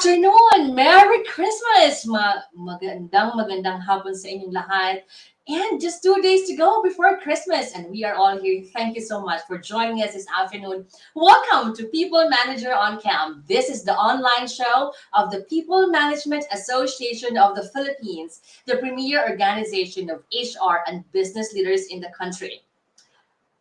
afternoon! Merry Christmas! Magandang hapon sa inyong lahat. And just 2 days to go before Christmas, and we are all here. Thank you so much for joining us this afternoon. Welcome to People Manager on Cam. This is the online show of the People Management Association of the Philippines, the premier organization of HR and business leaders in the country.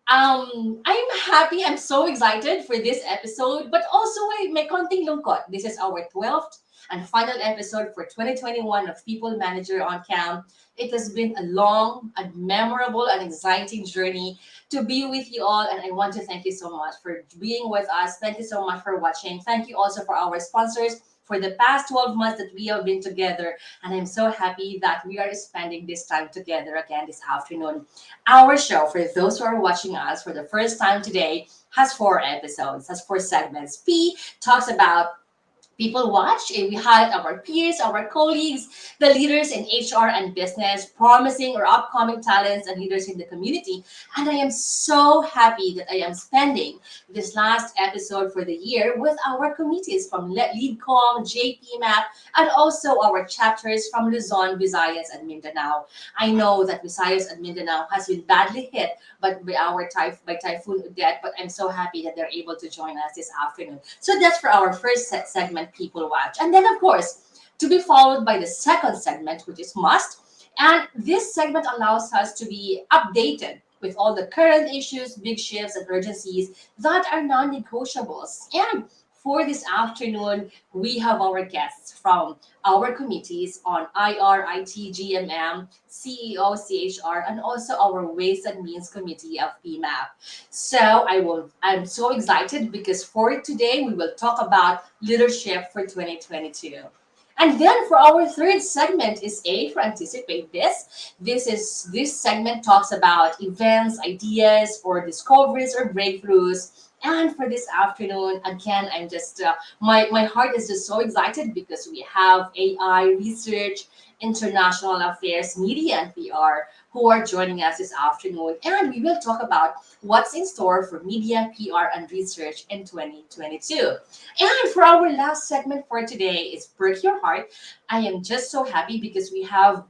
I'm happy. I'm so excited for this episode, but also may konting lungkot. This is our 12th and final episode for 2021 of People Manager on Cam. It has been a long and memorable and exciting journey to be with you all, and I want to thank you so much for being with us. Thank you so much for watching. Thank you also for our sponsors for the past 12 months that we have been together, and I'm so happy that we are spending this time together again this afternoon. Our show, for those who are watching us for the first time today, has 4 episodes, has 4 segments. P talks about people watch, and we highlight our peers, our colleagues, the leaders in HR and business, promising or upcoming talents and leaders in the community. And I am so happy that I am spending this last episode for the year with our committees from LeadCom, JPMAP, and also our chapters from Luzon, Visayas, and Mindanao. I know that Visayas and Mindanao has been badly hit by Typhoon Odette, but I'm so happy that they're able to join us this afternoon. So that's for our first segment, People Watch. And then, of course, to be followed by the second segment, which is Must. And this segment allows us to be updated with all the current issues, big shifts, and urgencies that are non-negotiables. And for this afternoon, we have our guests from our committees on IR, IT, GMM, CEO, CHR, and also our Ways and Means Committee of PMAP. I'm so excited because for today, we will talk about leadership for 2022. And then for our third segment is A for anticipate this. This segment talks about events, ideas, or discoveries or breakthroughs. And for this afternoon, again, I'm just my heart is just so excited because we have AI research, international affairs, media, and PR who are joining us this afternoon, and we will talk about what's in store for media, PR, and research in 2022. And for our last segment for today is Perk Your Heart. I am just so happy because we have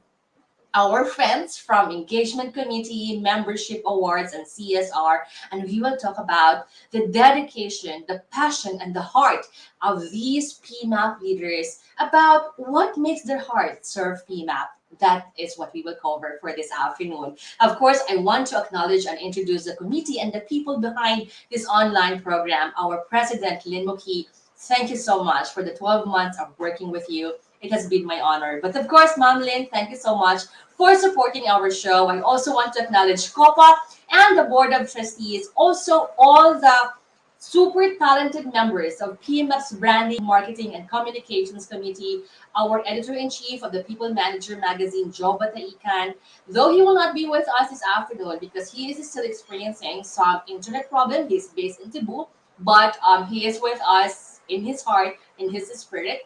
our friends from Engagement Committee, Membership Awards, and CSR, and we will talk about the dedication, the passion, and the heart of these PMAP leaders about what makes their heart serve PMAP. That is what we will cover for this afternoon. Of course, I want to acknowledge and introduce the committee and the people behind this online program. Our president, Lynn Muki, thank you so much for the 12 months of working with you. It has been my honor. But of course, Ma'am Lynn, thank you so much for supporting our show. I also want to acknowledge COPA and the Board of Trustees, also all the super talented members of PMF's Branding, Marketing, and Communications Committee, our Editor-in-Chief of the People Manager magazine, Joe Bataican. Though he will not be with us this afternoon because he is still experiencing some internet problem. He's based in Cebu, but he is with us in his heart, in his spirit.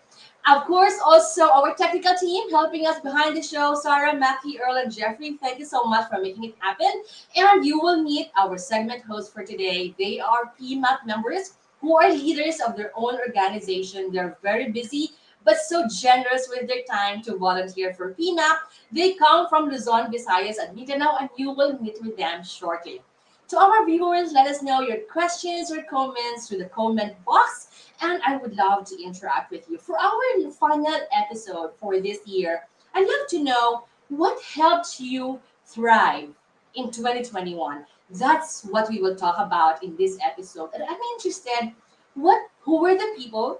Of course, also our technical team helping us behind the show, Sarah, Mackie, Earl, and Jeffrey. Thank you so much for making it happen. And you will meet our segment hosts for today. They are PMAP members who are leaders of their own organization. They're very busy, but so generous with their time to volunteer for PMAP. They come from Luzon, Visayas, and Mindanao, and you will meet with them shortly. To our viewers, let us know your questions or comments through the comment box, and I would love to interact with you. For our final episode for this year, I'd love to know what helped you thrive in 2021. That's what we will talk about in this episode. And I'm interested, who were the people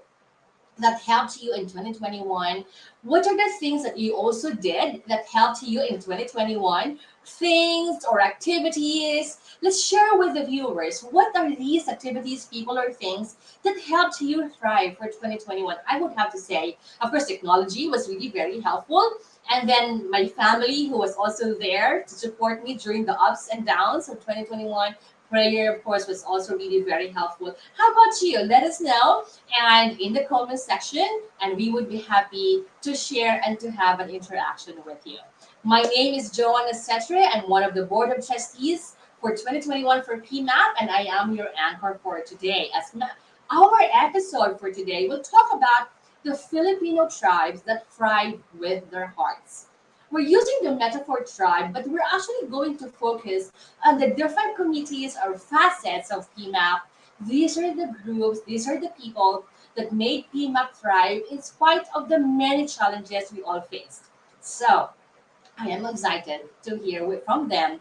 that helped you in 2021? What are the things that you also did that helped you in 2021? Things or activities. Let's share with the viewers what are these activities, people, or things that helped you thrive for 2021. I would have to say, of course, technology was really very helpful. And then my family, who was also there to support me during the ups and downs of 2021. Prayer, of course, was also really very helpful. How about you? Let us know and in the comment section, and we would be happy to share and to have an interaction with you. My name is Joanna Setre. I'm one of the Board of Trustees for 2021 for PMAP, and I am your anchor for today. Our episode for today will talk about the Filipino tribes that thrive with their hearts. We're using the metaphor tribe, but we're actually going to focus on the different communities or facets of PMAP. These are the groups, these are the people that made PMAP thrive in spite of the many challenges we all faced. So, I am excited to hear from them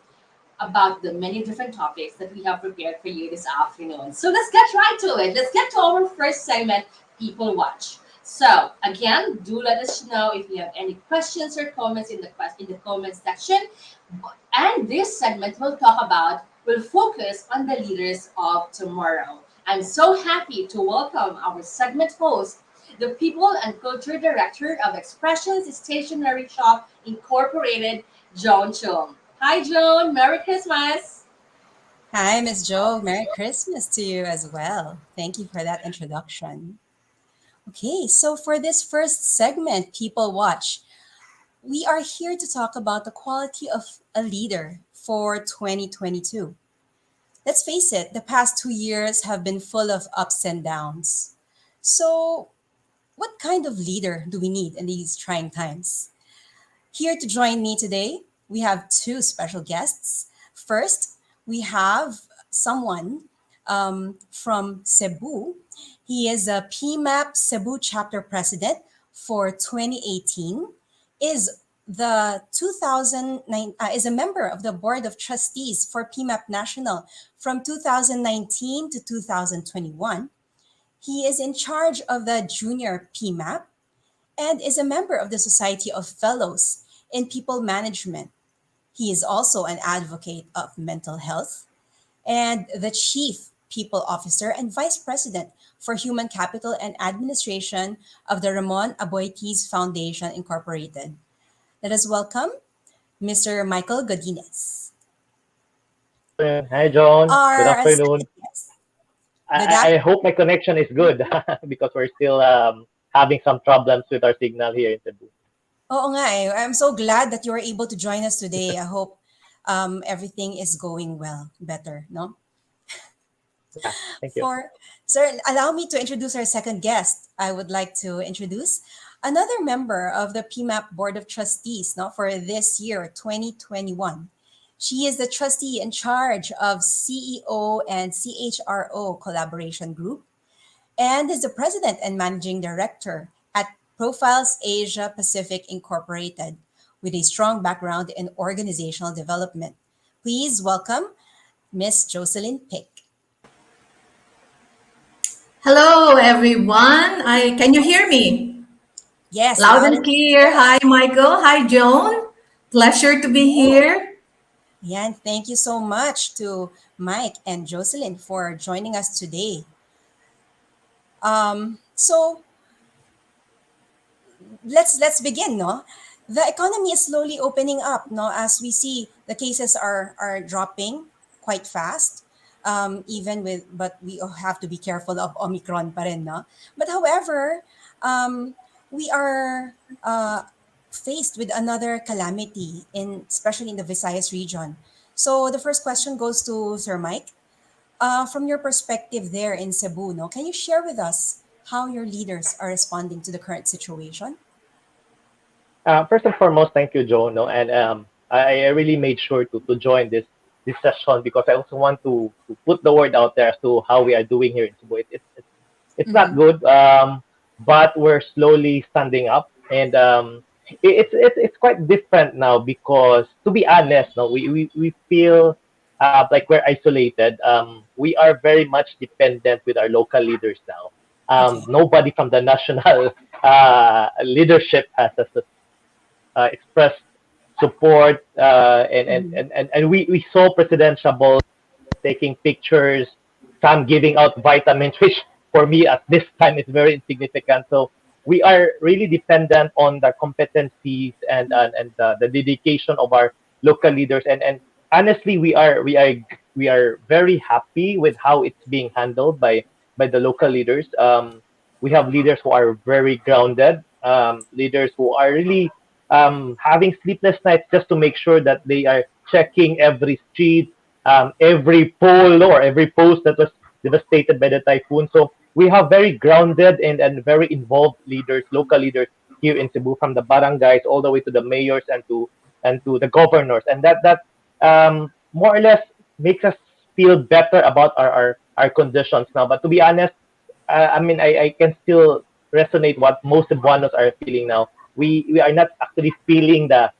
about the many different topics that we have prepared for you this afternoon. So let's get right to it. Let's get to our first segment, People Watch. So again, do let us know if you have any questions or comments in the comments section. And this segment will focus on the leaders of tomorrow. I'm so happy to welcome our segment host, the People and Culture Director of Expressions Stationery Shop Incorporated, Joan Chung. Hi, Joan. Merry Christmas. Hi, Miss Joe. Merry Christmas to you as well. Thank you for that introduction. Okay, so for this first segment, People Watch, we are here to talk about the quality of a leader for 2022. Let's face it, the past 2 years have been full of ups and downs. So, what kind of leader do we need in these trying times? Here to join me today, we have two special guests. First, we have someone from Cebu. He is a PMAP Cebu chapter president for 2018, is the 2009 is a member of the board of trustees for PMAP National from 2019 to 2021. He is in charge of the junior PMAP and is a member of the Society of Fellows in People Management. He is also an advocate of mental health and the Chief People Officer and Vice President for Human Capital and Administration of the Ramon Aboitiz Foundation Incorporated. Let us welcome Mr. Michael Godinez. Hi, John. Good Our afternoon. second guest. Good I hope my connection is good because we're still having some problems with our signal here in Cebu. Oo nga eh. I'm so glad that you were able to join us today. I hope everything is going well, better, no? Yeah, thank you. For Sir, allow me to introduce our second guest. I would like to introduce another member of the PMAP Board of Trustees, no, for this year, 2021. She is the trustee in charge of CEO and CHRO Collaboration Group and is the president and managing director at Profiles Asia Pacific Incorporated with a strong background in organizational development. Please welcome Miss Jocelyn Pick. Hello, everyone. Can you hear me? Yes, Loud loud and and clear. Hi, Michael. Hi, Joan. Pleasure to be here. yeah, and thank you so much to Mike and Jocelyn for joining us today. So let's begin, no? The economy is slowly opening up, no, as we see the cases are dropping quite fast. Even with but we all have to be careful of Omicron pa rin, no? But however, we are faced with another calamity in especially in the Visayas region. So the first question goes to Sir Mike. From your perspective there in Cebu, no, can you share with us how your leaders are responding to the current situation? First and foremost, thank you, Joan. No, and I really made sure to join this session because I also want to put the word out there as to how we are doing here in Cebu. It's not Mm-hmm. good, but we're slowly standing up, and it's quite different now because, to be honest, no, we feel like we're isolated. We are very much dependent with our local leaders now. Okay. Nobody from the national leadership has expressed support, Mm-hmm. and we saw President Chabot taking pictures, some giving out vitamins, which for me at this time is very insignificant. So we are really dependent on the competencies and the dedication of our local leaders. And honestly, we are very happy with how it's being handled by the local leaders. We have leaders who are very grounded, leaders who are really having sleepless nights just to make sure that they are checking every street, every pole or every post that was devastated by the typhoon. So we have very grounded and very involved leaders, local leaders here in Cebu, from the barangays all the way to the mayors and to the governors, and that more or less makes us feel better about our conditions now. But to be honest, I mean, I can still resonate what most Cebuanos are feeling now. We are not actually feeling the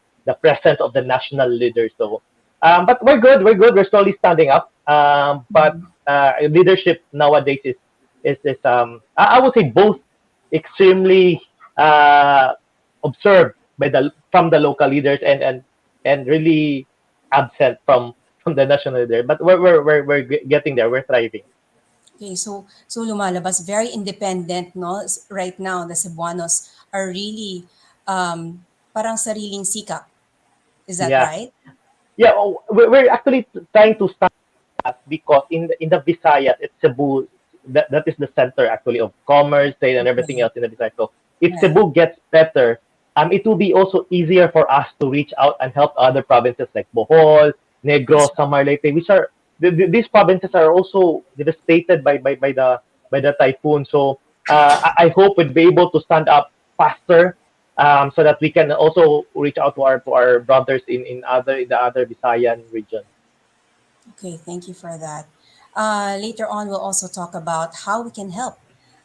presence of the national leaders. So, but we're good. We're good. We're slowly standing up. But leadership nowadays is I would say both extremely uh, observed by the from the local leaders and really absent from the national leader. But we're getting there. We're thriving. Okay, so lumalabas very independent, no? Right now, the Cebuanos are really parang sariling sikap. Is that Yeah. right? Yeah, we're actually trying to start that because in the Visayas, it's Cebu. That is the center actually of commerce, trade, and everything Okay, else in the Visayas. So if right. Cebu gets better, it will be also easier for us to reach out and help other provinces like Bohol, That's Negros, Samar Leyte, which are these provinces are also devastated by the typhoon. So I hope we'll be able to stand up faster, so that we can also reach out to our brothers in the other Visayan region. okay. Thank you for that. Later on, we'll also talk about how we can help,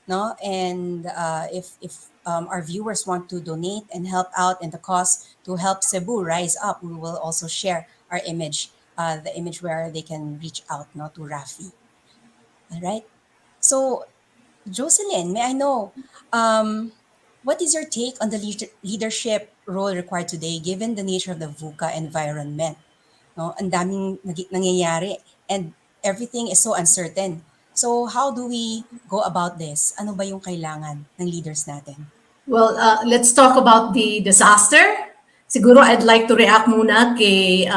no? And if our viewers want to donate and help out in the cause to help Cebu rise up, we will also share our image, the image where they can reach out, no, to Rafi. All right. So, Jocelyn, may I know, um, what is your take on the leadership role required today given the nature of the VUCA environment? No, ang daming nangyayari and everything is so uncertain. So, how do we go about this? Ano ba yung kailangan ng leaders natin? Well, let's talk about the disaster. Siguro I'd like to react muna kay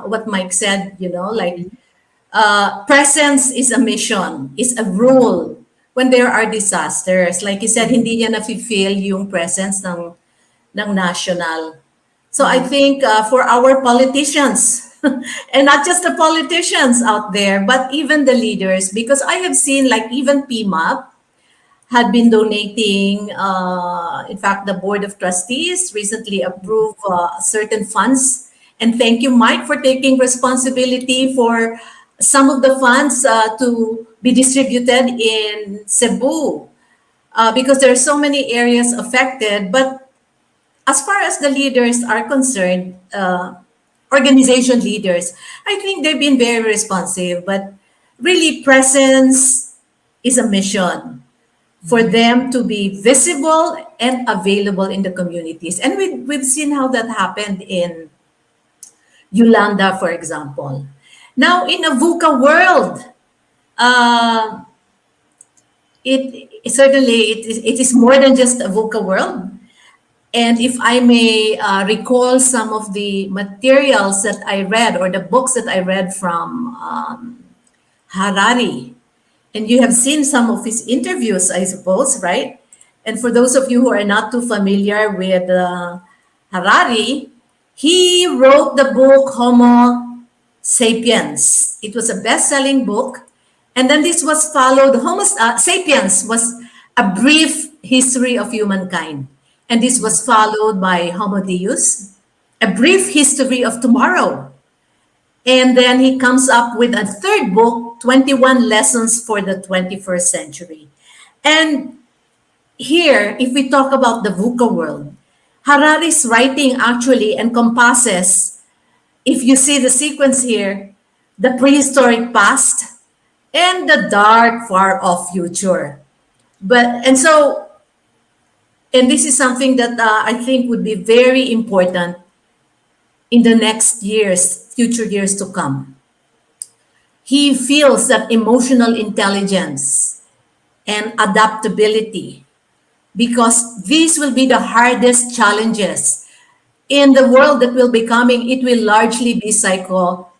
what Mike said, like presence is a mission, is a rule when there are disasters. Like he said, hindi niya na-feel yung presence ng national. So I Mm-hmm. think for our politicians, and not just the politicians out there, but even the leaders, because I have seen like even PMAP had been donating. In fact, the Board of Trustees recently approved certain funds. And thank you, Mike, for taking responsibility for some of the funds to be distributed in Cebu, because there are so many areas affected. But as far as the leaders are concerned, organization leaders, I think they've been very responsive. But really, presence is a mission for them to be visible and available in the communities. And we've seen how that happened in Yolanda, for example. Now, in a VUCA world, uh, it is more than just a VUCA world. And if I may recall some of the materials that I read or the books that I read from Harari, and you have seen some of his interviews, I suppose, right? And for those of you who are not too familiar with Harari, he wrote the book Homo Sapiens. It was a best-selling book, and then this was followed. Homo Sapiens was a brief history of humankind, and this was followed by Homo Deus, a brief history of tomorrow. And then he comes up with a third book, 21 Lessons for the 21st Century. And here, if we talk about the VUCA world, Harari's writing actually encompasses, if you see the sequence here, the prehistoric past and the dark, far off future. And this is something that I think would be very important in the next years, future years to come. He feels that emotional intelligence and adaptability, because these will be the hardest challenges in the world that will be coming. It will largely be psychological,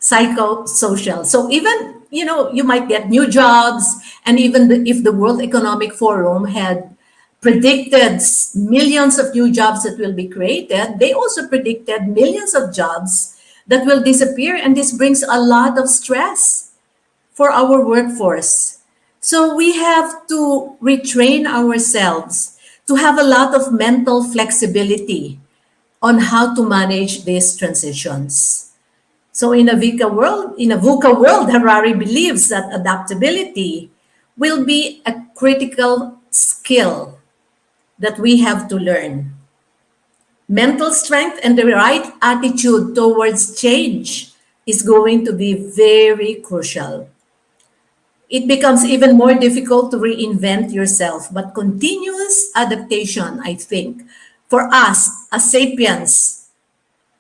psychosocial. So even, you might get new jobs, and even if the World Economic Forum had predicted millions of new jobs that will be created, they also predicted millions of jobs that will disappear. And this brings a lot of stress for our workforce. So we have to retrain ourselves to have a lot of mental flexibility on how to manage these transitions. So in a VUCA world, Harari believes that adaptability will be a critical skill that we have to learn. Mental strength and the right attitude towards change is going to be very crucial. It becomes even more difficult to reinvent yourself, but continuous adaptation, I think, for us as sapiens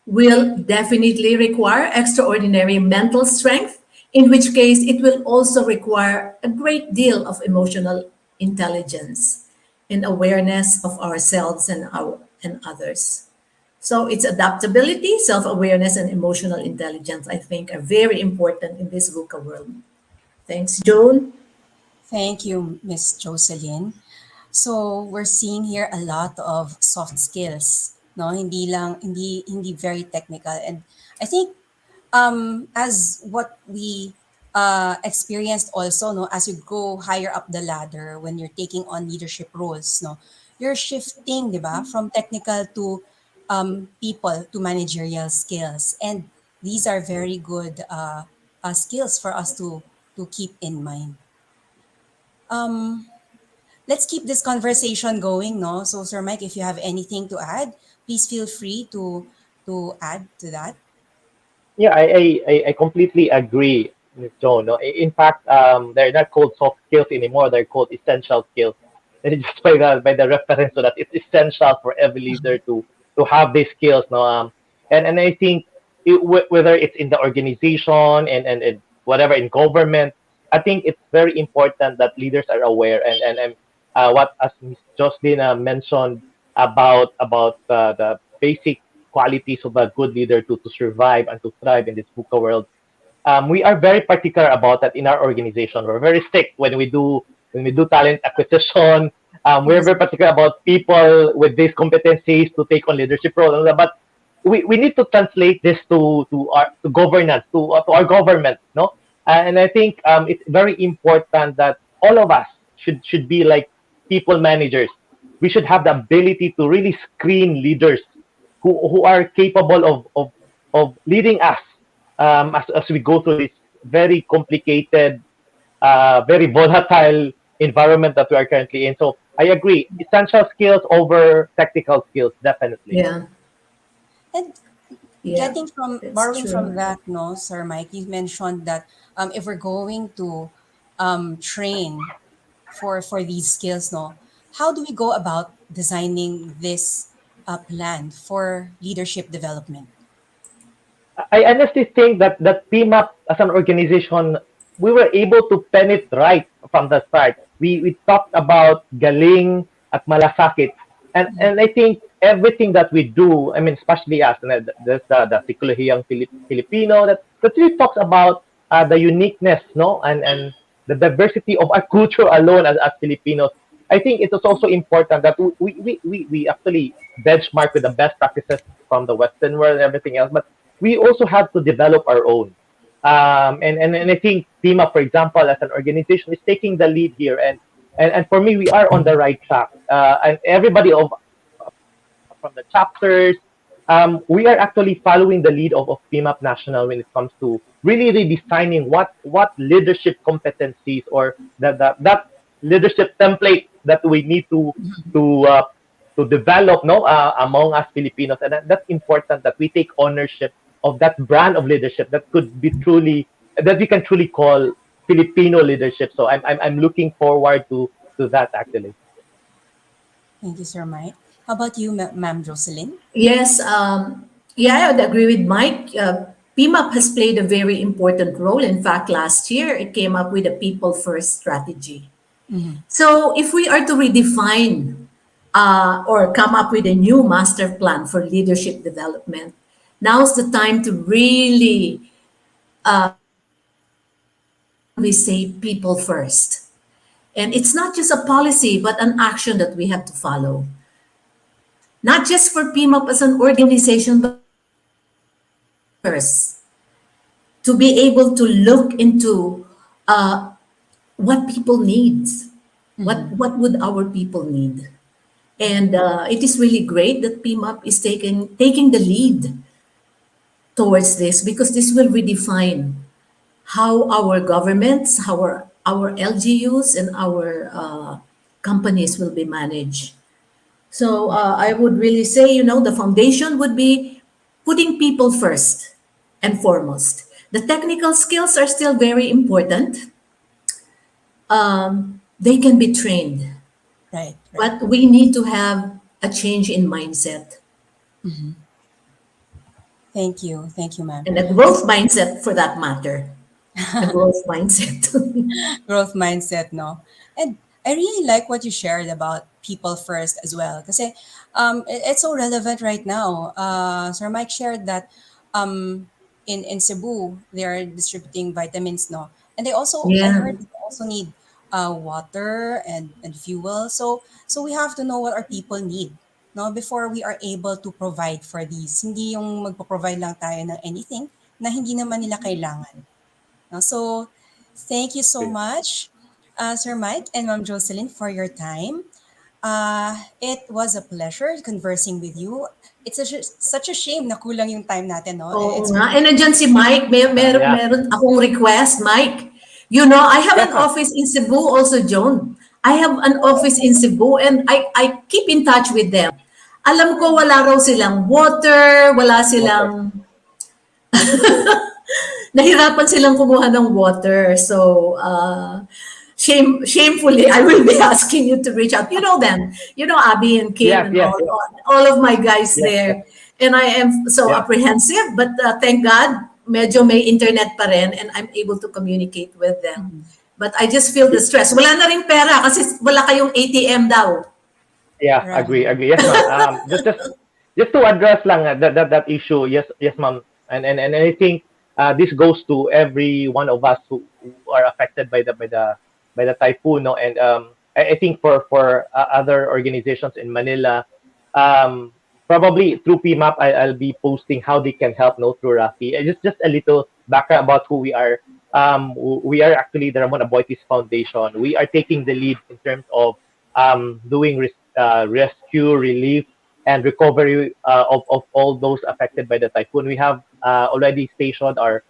will definitely require extraordinary mental strength, in which case it will also require a great deal of emotional intelligence and awareness of ourselves and others. So it's adaptability, self-awareness, and emotional intelligence, I think, are very important in this VUCA world. Thanks, Joan. Thank you, Miss Jocelyn. So we're seeing here a lot of soft skills, no? Hindi very technical. And I think as what we experienced also, no, as you go higher up the ladder when you're taking on leadership roles, no, you're shifting, di ba, from technical to people to managerial skills. And these are very good skills for us to keep in mind. Um, let's keep this conversation going, no? So, Sir Mike, if you have anything to add, please feel free to add to that. Yeah, I completely agree with Joan. No? In fact, they're not called soft skills anymore. They're called essential skills. And it's just by the reference to that, it's essential for every leader to have these skills. No, and I think whether it's in the organization and whatever in government, I think it's very important that leaders are aware and what as Ms. Jocelyn mentioned about the basic qualities of a good leader to survive and to thrive in this VUCA world. We are very particular about that in our organization. We're very strict when we do talent acquisition. We're very particular about people with these competencies to take on leadership roles. But we need to translate this to our to governance to our government, no? And I think it's very important that all of us should be like people managers. We should have the ability to really screen leaders who are capable of leading us as we go through this very complicated, very volatile environment that we are currently in. So I agree, essential skills over technical skills, definitely. Yeah, And yeah, getting from that's borrowing from true. that, no, Sir Mike, you mentioned that if we're going to train for these skills, no, how do we go about designing this plan for leadership development? I honestly think that PMAP as an organization, we were able to pen it right from the start. We talked about galing at malasakit, and I think everything that we do, I mean, especially us, and there's the Psikologiyang Filipino that really talks about the uniqueness, no, and the diversity of our culture alone as Filipinos. I think it is also important that we actually benchmark with the best practices from the Western world and everything else, but we also have to develop our own. And I think PIMA, for example, as an organization, is taking the lead here. And for me, we are on the right track. And everybody from the chapters, we are actually following the lead of PIMAP National when it comes to really redesigning what leadership competencies or that leadership template that we need to uh, to develop no among us Filipinos, and that's important that we take ownership of that brand of leadership that could be truly that we can truly call Filipino leadership. So I'm looking forward to that actually. Thank you, Sir Mike. How about you, Ma'am Jocelyn? Yes, yeah, I would agree with Mike. PMAP has played a very important role. In fact, last year it came up with a people first strategy. Mhm. So if we are to redefine or come up with a new master plan for leadership development, now's the time to really, we say, people first. And it's not just a policy, but an action that we have to follow. Not just for PMAP as an organization, but first, to be able to look into uh, what people needs. Mhm. What would our people need? And it is really great that PMAP is taking the lead towards this, because this will redefine how our governments, how our LGUs and our companies will be managed. So I would really say, the foundation would be putting people first and foremost. The technical skills are still very important. They can be trained, Right, right. but we need to have a change in mindset Mhm. Thank you. Thank you, ma'am. and a growth mindset for that matter. A growth mindset. Growth mindset, no? And I really like what you shared about people first as well. Because it's so relevant right now. Sir Mike shared that in Cebu, they are distributing vitamins, no? And I Yeah. heard they also need water and fuel. So we have to know what our people need, no? Before we are able to provide for these. Hindi yung magpo-provide lang tayo ng anything na hindi naman nila kailangan. No? So, thank you so much, Sir Mike and Ma'am Jocelyn, for your time. It was a pleasure conversing with you. It's such a shame na kulang yung time natin, no? Oo It's nga. really, And nandiyan si Mike. Yeah. Meron akong request, Mike. I have Yes, an ma'am. office in Cebu also, Joan. I have an office in Cebu and I keep in touch with them. Alam ko wala raw silang water, wala Water. silang, nahirapan silang kumuha ng water. So, shamefully, I will be asking you to reach out. You know them. You know Abby and Kim Yes, and yes, all of my guys yes, yes, there. And I am so yeah. apprehensive, but thank God, medyo may internet pa rin and I'm able to communicate with them. Mhm. But I just feel the stress. Wala na rin pera kasi wala kayong ATM daw. Yeah, Right. agree. Yes, ma'am. Just to address lang that issue. Yes, yes, ma'am. And I think this goes to every one of us who are affected by the typhoon. No, and I think for other organizations in Manila, probably through PMAP, I'll be posting how they can help. No, through Rafi. Just a little background about who we are. We are actually the Ramon Aboitiz Foundation. We are taking the lead in terms of doing rescue, relief, and recovery of all those affected by the typhoon. We have already stationed our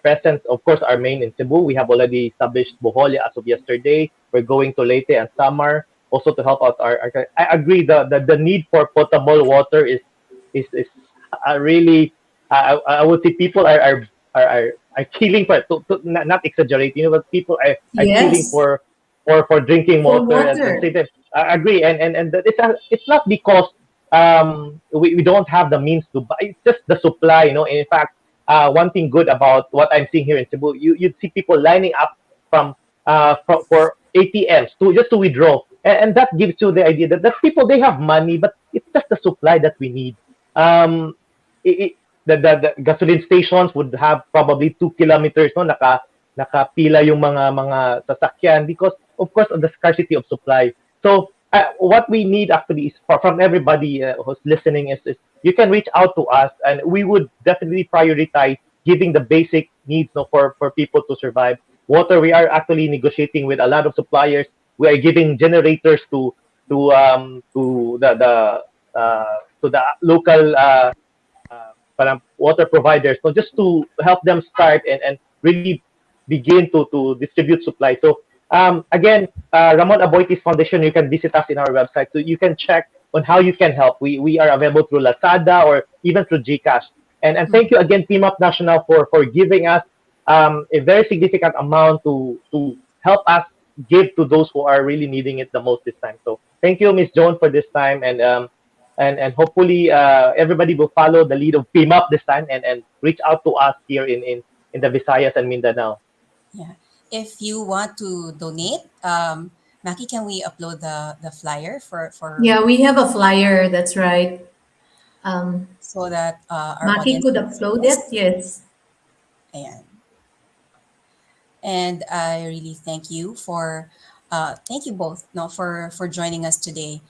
presence, of course, our main in Cebu. We have already established Bohol as of yesterday. We're going to Leyte and Samar also to help out our. I agree. The need for potable water is really. I would say people are killing for not exaggerating, but people are killing Yes, for drinking for water and water. say that I agree and that it's not because we don't have the means to buy, it's just the supply, in fact, one thing good about what I'm seeing here in Cebu, you'd see people lining up for ATMs to just to withdraw, and that gives you the idea that people, they have money, but it's just the supply that we need. um it, the gasoline stations would have probably 2 kilometers, no, nakapila yung mga sasakyan because of course of the scarcity of supply. So what we need actually is from everybody who's listening is you can reach out to us and we would definitely prioritize giving the basic needs, no, for people to survive. Water, we are actually negotiating with a lot of suppliers. We are giving generators to the local parang water providers. So just to help them start and really begin to distribute supply. So again, Ramon Aboitiz Foundation, you can visit us in our website. So you can check on how you can help. We are available through Lazada or even through GCash. And thank you again, Team Up National, for giving us a very significant amount to help us give to those who are really needing it the most this time. So thank you, Miss Joan, for this time, and hopefully everybody will follow the lead of PMUP this time and reach out to us here in the Visayas and Mindanao. Yeah. If you want to donate, Maki, can we upload the flyer for Yeah, we have a flyer. That's right. Um, so that our Maki audience could can see upload it. this? Yes. And I really thank you for thank you both, no, for joining us today.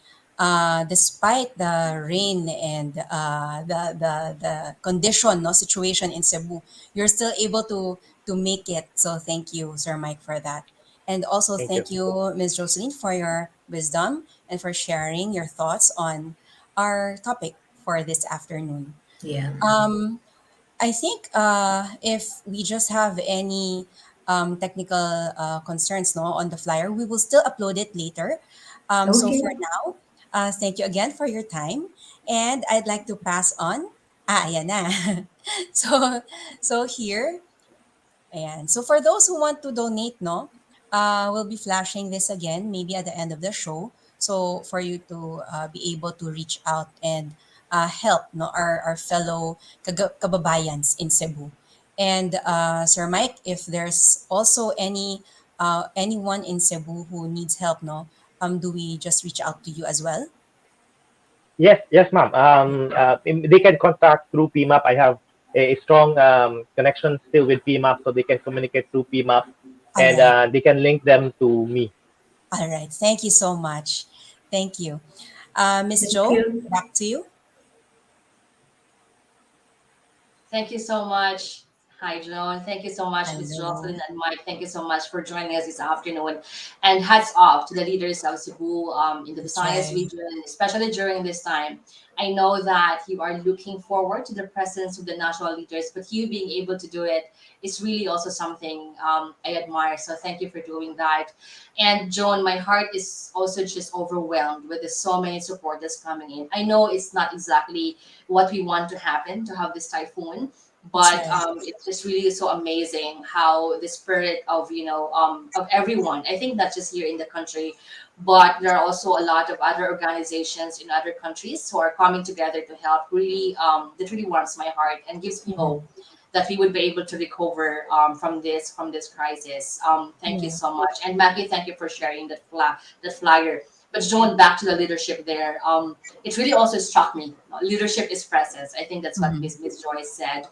despite the rain and the condition, no situation in Cebu, you're still able to make it. So thank you, Sir Mike, for that. And also Thank you. thank you, Ms. Jocelyn, for your wisdom and for sharing your thoughts on our topic for this afternoon. Yeah. Um, I think if we just have any technical concerns, no, on the flyer, we will still upload it later. So Okay. for now, thank you again for your time, and I'd like to pass on. Ayan na. so so here, and so for those who want to donate, no, we'll be flashing this again maybe at the end of the show. So for you to be able to reach out and help, no, our fellow kababayans in Cebu. And Sir Mike, if there's also anyone in Cebu who needs help, no, do we just reach out to you as well? Yes, yes, ma'am. They can contact through PMAP. I have a strong connection still with PMAP, so they can communicate through PMAP, All and right, they can link them to me. all right. Thank you so much. Thank you, Miss Thank Joe. you. Back to you. Thank you so much. Hi, Joan. Thank you so much, Ms. Hello. Jocelyn and Mike. Thank you so much for joining us this afternoon. And hats off to the leaders of Cebu in the That's Visayas right. region, especially during this time. I know that you are looking forward to the presence of the national leaders, but you being able to do it is really also something I admire. So thank you for doing that. And Joan, my heart is also just overwhelmed with the so many support that's coming in. I know it's not exactly what we want to happen to have this typhoon, That's but right. it's just really so amazing how the spirit of of everyone, I think not just here in the country, but there are also a lot of other organizations in other countries who are coming together to help. Really that really warms my heart and gives me Mhm. hope that we would be able to recover from this crisis. Thank you Yeah. so much. And Maggie, thank you for sharing that flyer. But Joan, back to the leadership there. It really also struck me. Leadership is presence. I think that's what Mhm. Miss Joyce said.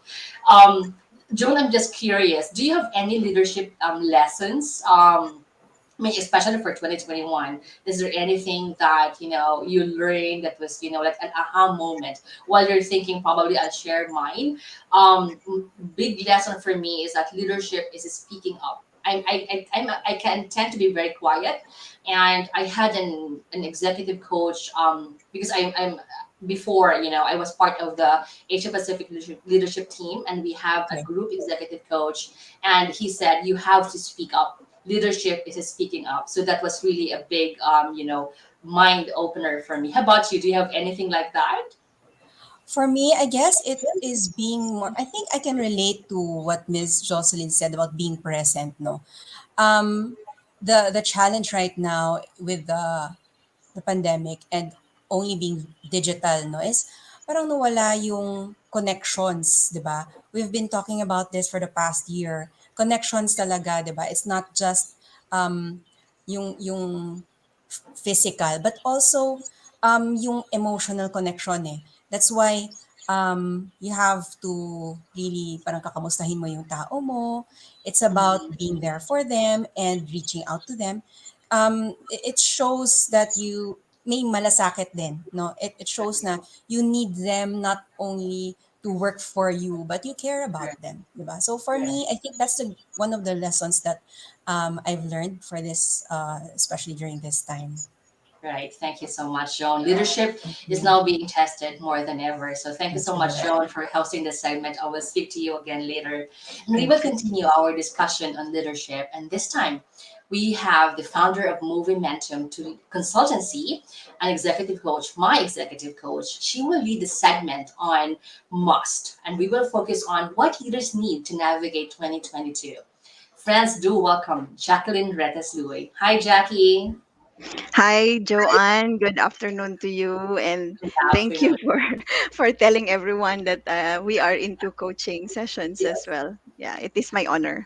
Um, Joan, I'm just curious. Do you have any leadership lessons? I mean, especially for 2021, is there anything that you learned that was like an aha moment while you're thinking? Probably I'll share mine. Big lesson for me is that leadership is speaking up. I can tend to be very quiet, and I had an executive coach because I'm before I was part of the Asia Pacific leadership team, and we have a Okay. group executive coach, and he said you have to speak up. Leadership is speaking up. So that was really a big mind opener for me. How about you? Do you have anything like that? For me, I guess it is being more. I think I can relate to what Ms. Jocelyn said about being present. No, um, the challenge right now with the pandemic and only being digital, no, is parang nawala yung connections, di ba? We've been talking about this for the past year. Connections talaga, di ba? It's not just um, yung physical, but also yung emotional connection eh. That's why you have to really parang kakamustahin mo yung tao mo. It's about Mhm. being there for them and reaching out to them. It shows that you may malasakit din, no? It shows na you need them not only to work for you, but you care about Right, them, diba? So for right, me, I think that's one of the lessons that I've learned for this, especially during this time. right. Thank you so much, Joan. Leadership is Mhm. now being tested more than ever. So thank you That's so much, right. Joan, for hosting this segment. I will speak to you again later. And we will Thank you. continue our discussion on leadership. And this time, we have the founder of Movimentum to Consultancy, an executive coach, my executive coach. She will lead the segment on must, and we will focus on what leaders need to navigate 2022. Friends, do welcome Jacqueline Retes Louis. Hi, Jackie. Hi, Joanne. Good afternoon to you, and Good thank you afternoon. for for telling everyone that we are into coaching sessions as well. Yeah, it is my honor.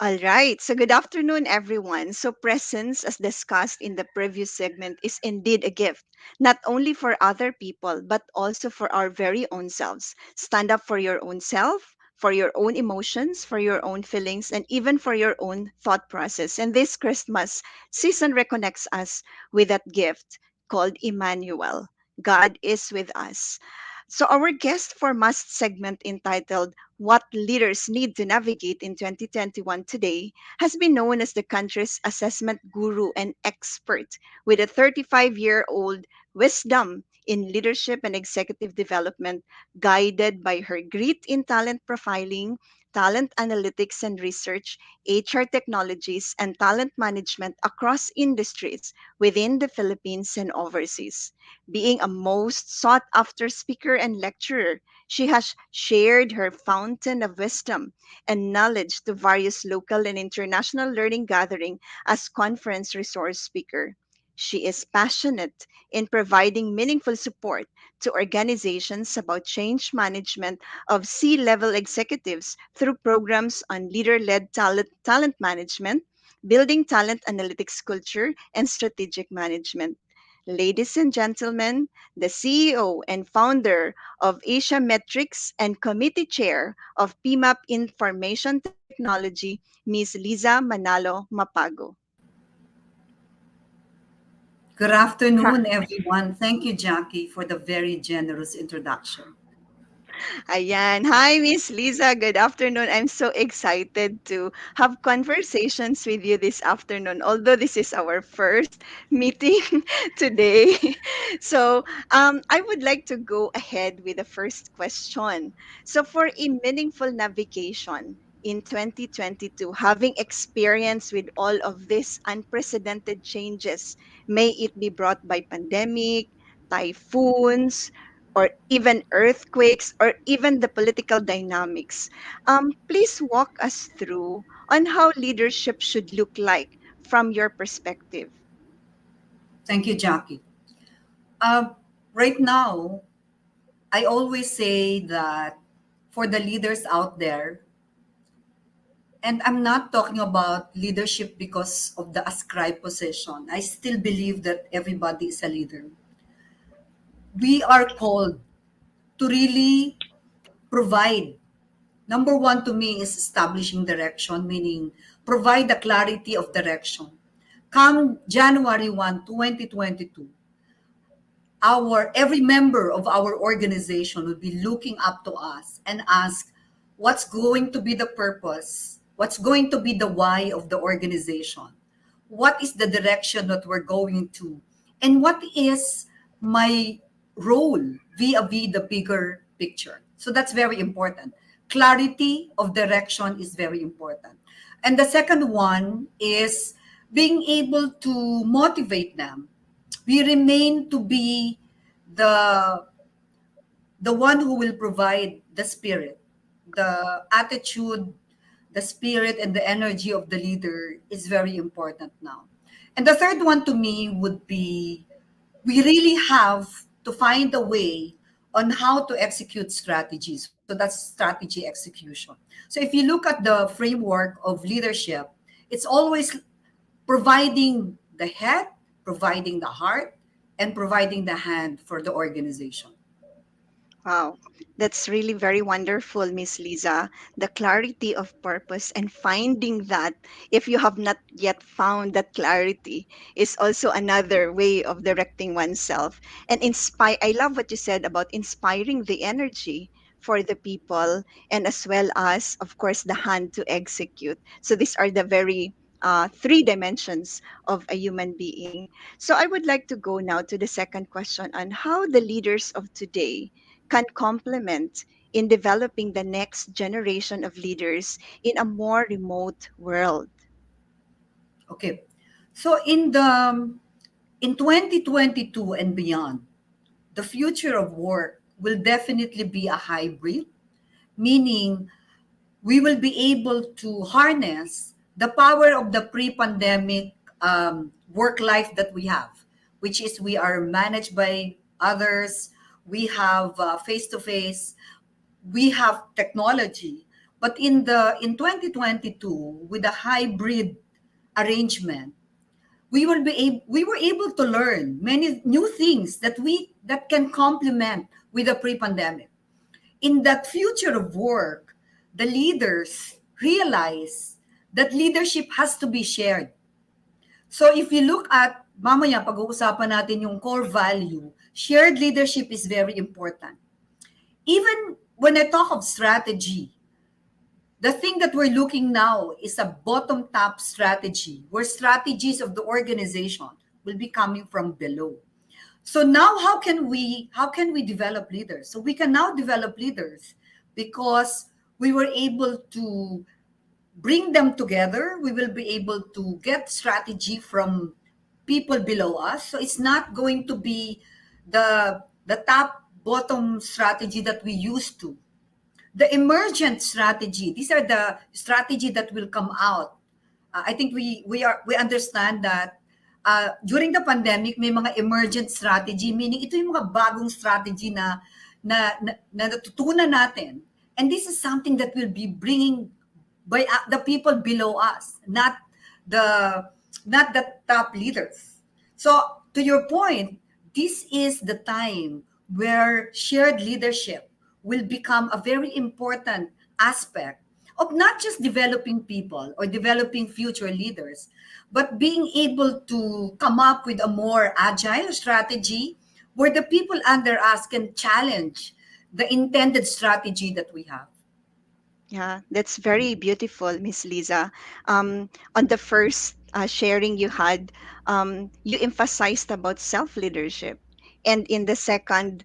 All right. So, good afternoon, everyone. So, presence, as discussed in the previous segment, is indeed a gift, not only for other people, but also for our very own selves. Stand up for your own self. for your own emotions, for your own feelings, and even for your own thought process. And this Christmas season reconnects us with that gift called Emmanuel. God is with us. So, our guest for must segment entitled What Leaders Need to Navigate in 2021 Today has been known as the country's assessment guru and expert with a 35-year-old wisdom in leadership and executive development, guided by her grit in talent profiling, talent analytics and research, HR technologies, and talent management across industries within the Philippines and overseas. Being a most sought after speaker and lecturer, she has shared her fountain of wisdom and knowledge to various local and international learning gatherings as conference resource speaker. She is passionate in providing meaningful support to organizations about change management of C-level executives through programs on leader-led talent management, building talent analytics culture, and strategic management. Ladies and gentlemen, the CEO and founder of Asia Metrics and committee chair of PMAP Information Technology, Ms. Liza Manalo Mapago. Good afternoon, everyone. Thank you, Jackie, for the very generous introduction. Ayan. Hi, Miss Lisa. Good afternoon. I'm so excited to have conversations with you this afternoon, although this is our first meeting today. So, I would like to go ahead with the first question. So, for a meaningful navigation in 2022, having experience with all of these unprecedented changes, may it be brought by pandemic, typhoons, or even earthquakes, or even the political dynamics. Please walk us through on how leadership should look like from your perspective. Thank you, Jackie. Uh, right now, I always say that for the leaders out there, and I'm not talking about leadership because of the ascribed position. I still believe that everybody is a leader. We are called to really provide. Number one to me is establishing direction, meaning provide the clarity of direction. Come January 1, 2022, our every member of our organization will be looking up to us and ask what's going to be the purpose, what's going to be the why of the organization, what is the direction that we're going to, and what is my role vis-a-vis the bigger picture. So that's very important. Clarity of direction is very important. And the second one is being able to motivate them. We remain to be the the one who will provide the spirit, the attitude, the spirit, and the energy of the leader is very important now. And the third one to me would be we really have to find a way on how to execute strategies. So that's strategy execution. So if you look at the framework of leadership, it's always providing the head, providing the heart, and providing the hand for the organization. Wow, that's really very wonderful, Miss Lisa. The clarity of purpose and finding that, if you have not yet found that clarity, is also another way of directing oneself. And inspire, I love what you said about inspiring the energy for the people, and as well as, of course, the hand to execute. So these are the very three dimensions of a human being. So I would like to go now to the second question on how the leaders of today can complement in developing the next generation of leaders in a more remote world. Okay. So in 2022 and beyond, the future of work will definitely be a hybrid, meaning we will be able to harness the power of the pre-pandemic work life that we have, which is we are managed by others, we have face to face, we have technology. But in 2022, with a hybrid arrangement, we were able to learn many new things that can complement with the pre-pandemic. In that future of work, the leaders realize that leadership has to be shared. So if you look at, mamaya pag-uusapan natin yung core value, shared leadership is very important. Even when I talk of strategy, the thing that we're looking now is a bottom-top strategy, where strategies of the organization will be coming from below. So now how can we develop leaders? So we can now develop leaders because we were able to bring them together. We will be able to get strategy from people below us. So it's not going to be the top bottom strategy that we used to. The emergent strategy, these are the strategy that will come out. I think we understand that during the pandemic may mga emergent strategy, meaning ito yung mga bagong strategy na natutunan natin, and this is something that will be bringing by the people below us, the not the top leaders. So to your point, this is the time where shared leadership will become a very important aspect of not just developing people or developing future leaders, but being able to come up with a more agile strategy where the people under us can challenge the intended strategy that we have. Yeah, that's very beautiful, Miss Lisa. On the first sharing you had, you emphasized about self leadership, and in the second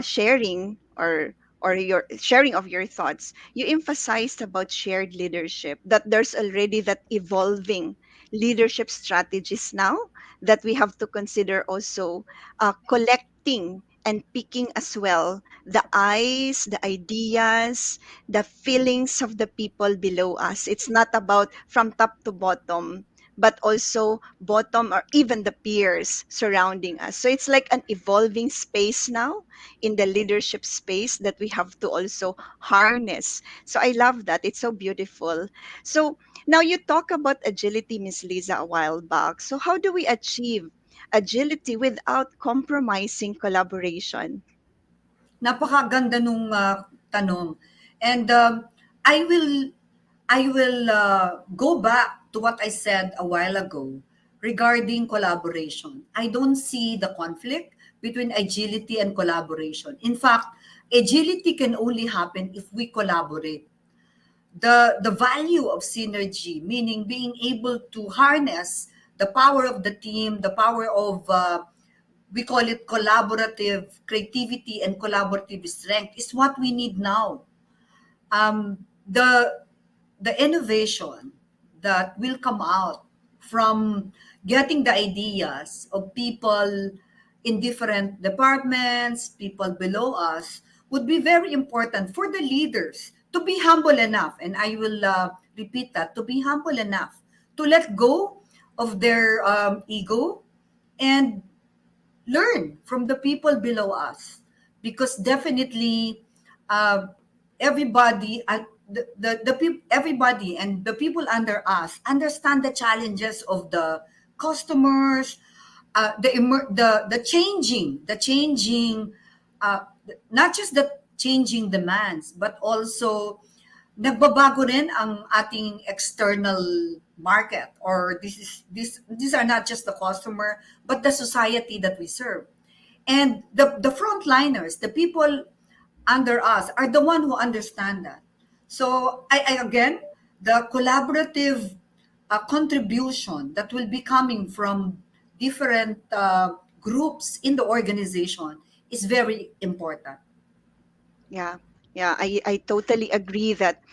sharing or your sharing of your thoughts, you emphasized about shared leadership. That there's already that evolving leadership strategies now that we have to consider also collecting and picking as well the eyes, the ideas, the feelings of the people below us. It's not about from top to bottom, but also bottom or even the peers surrounding us. So it's like an evolving space now in the leadership space that we have to also harness. So I love that. It's so beautiful. So now you talk about agility, Miss Lisa, a while back. So how do we achieve agility without compromising collaboration? Napakaganda nung tanong. And I will go back to what I said a while ago regarding collaboration. I don't see the conflict between agility and collaboration. In fact, agility can only happen if we collaborate. The value of synergy, meaning being able to harness the power of the team, the power of we call it collaborative creativity and collaborative strength, is what we need now. The innovation that will come out from getting the ideas of people in different departments, people below us, would be very important for the leaders to be humble enough, and I will repeat that, to be humble enough to let go of their ego and learn from the people below us, because definitely uh, everybody everybody and the people under us understand the challenges of the customers, the changing uh, not just the changing demands, but also nagbabago rin ang ating external market, or these are not just the customer but the society that we serve. And the frontliners, the people under us, are the one who understand that. So I again, the collaborative contribution that will be coming from different groups in the organization is very important. Yeah, yeah, I totally agree that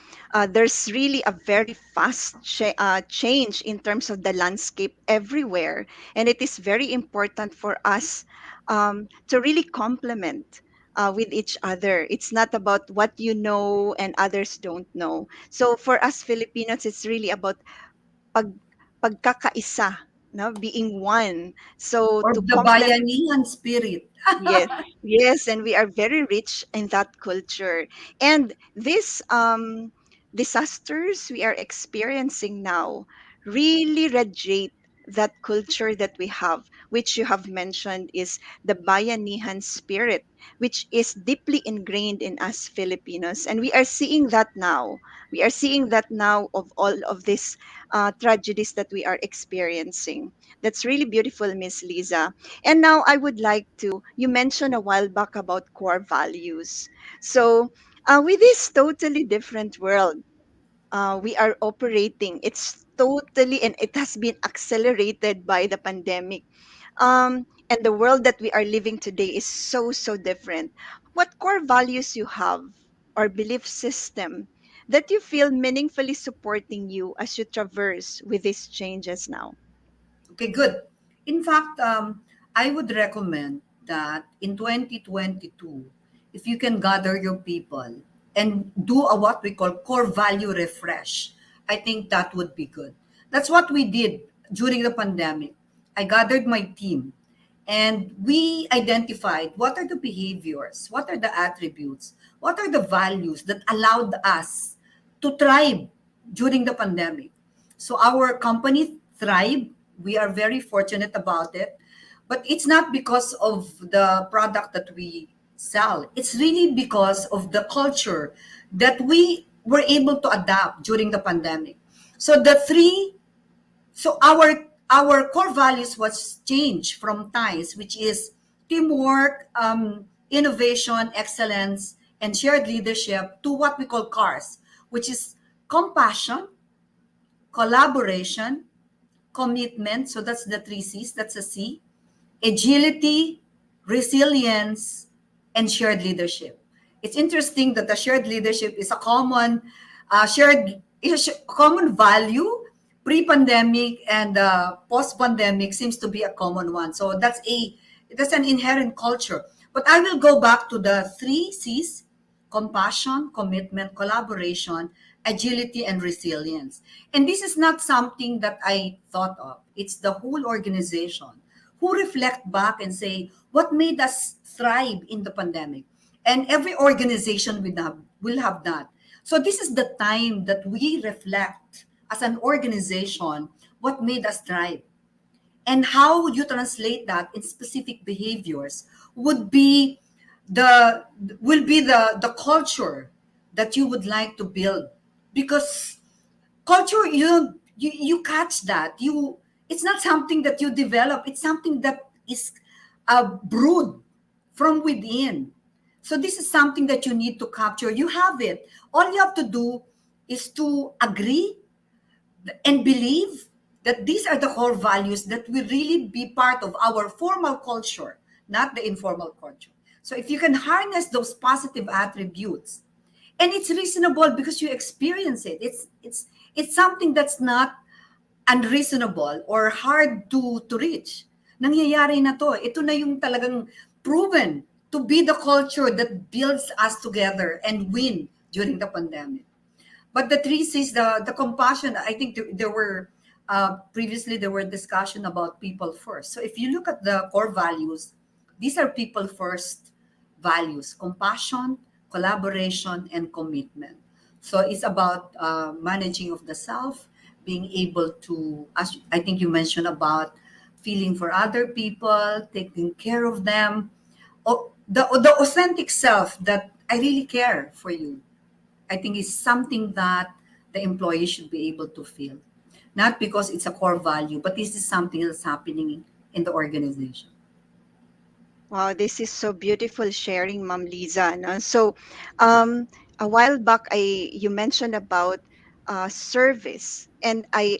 there's really a very fast change in terms of the landscape everywhere. And it is very important for us to really complement with each other. It's not about what you know and others don't know. So for us Filipinos, it's really about pag, pagkakaisa, no? Being one. So Or to the complement. bayanihan spirit. Yes, yes, and we are very rich in that culture. And these disasters we are experiencing now really radiate that culture that we have, which you have mentioned is the Bayanihan spirit, which is deeply ingrained in us Filipinos. And we are seeing that now. We are seeing that now of all of these tragedies that we are experiencing. That's really beautiful, Miss Lisa. And now I would like to, you mentioned a while back about core values. So, with this totally different world, we are operating. It's totally, and it has been accelerated by the pandemic. And the world that we are living today is so, so different. What core values you have or belief system that you feel meaningfully supporting you as you traverse with these changes now? Okay, good. In fact, I would recommend that in 2022, if you can gather your people and do a what we call core value refresh, I think that would be good. That's what we did during the pandemic. I gathered my team and we identified what are the behaviors, what are the attributes, what are the values that allowed us to thrive during the pandemic. So our company thrived. We are very fortunate about it. But it's not because of the product that we sell. It's really because of the culture that we were able to adapt during the pandemic. So the three so our core values was changed from ties, which is teamwork, innovation, excellence, and shared leadership, to what we call cars, which is compassion, collaboration, commitment. So that's the three C's. That's a C. Agility, resilience, and shared leadership. It's interesting that the shared leadership is a common common value. Pre-pandemic and post-pandemic seems to be a common one. So that's an inherent culture. But I will go back to the three C's: compassion, commitment, collaboration, agility, and resilience. And this is not something that I thought of. It's the whole organization who reflect back and say what made us thrive in the pandemic. And every organization will have that. So this is the time that we reflect as an organization what made us thrive, and how you translate that in specific behaviors would be the the culture that you would like to build. Because culture, you catch that, you it's not something that you develop, it's something that is brewed from within. So this is something that you need to capture. You have it. All you have to do is to agree and believe that these are the core values that will really be part of our formal culture, not the informal culture. So if you can harness those positive attributes, and it's reasonable because you experience it, it's something that's not unreasonable or hard to reach. Nangyayari na to. Ito na yung talagang proven to be the culture that builds us together and win during the pandemic. But the three C's, the compassion, I think there were previously there were discussion about people first. So if you look at the core values, these are people first values: compassion, collaboration, and commitment. So it's about managing of the self, being able to, as I think you mentioned, about feeling for other people, taking care of them, the authentic self that I really care for you. I think is something that the employee should be able to feel. Not because it's a core value, but this is something that's happening in the organization. Wow, this is so beautiful sharing, Ma'am Liza. No? So, um, a while back, you mentioned about service, and I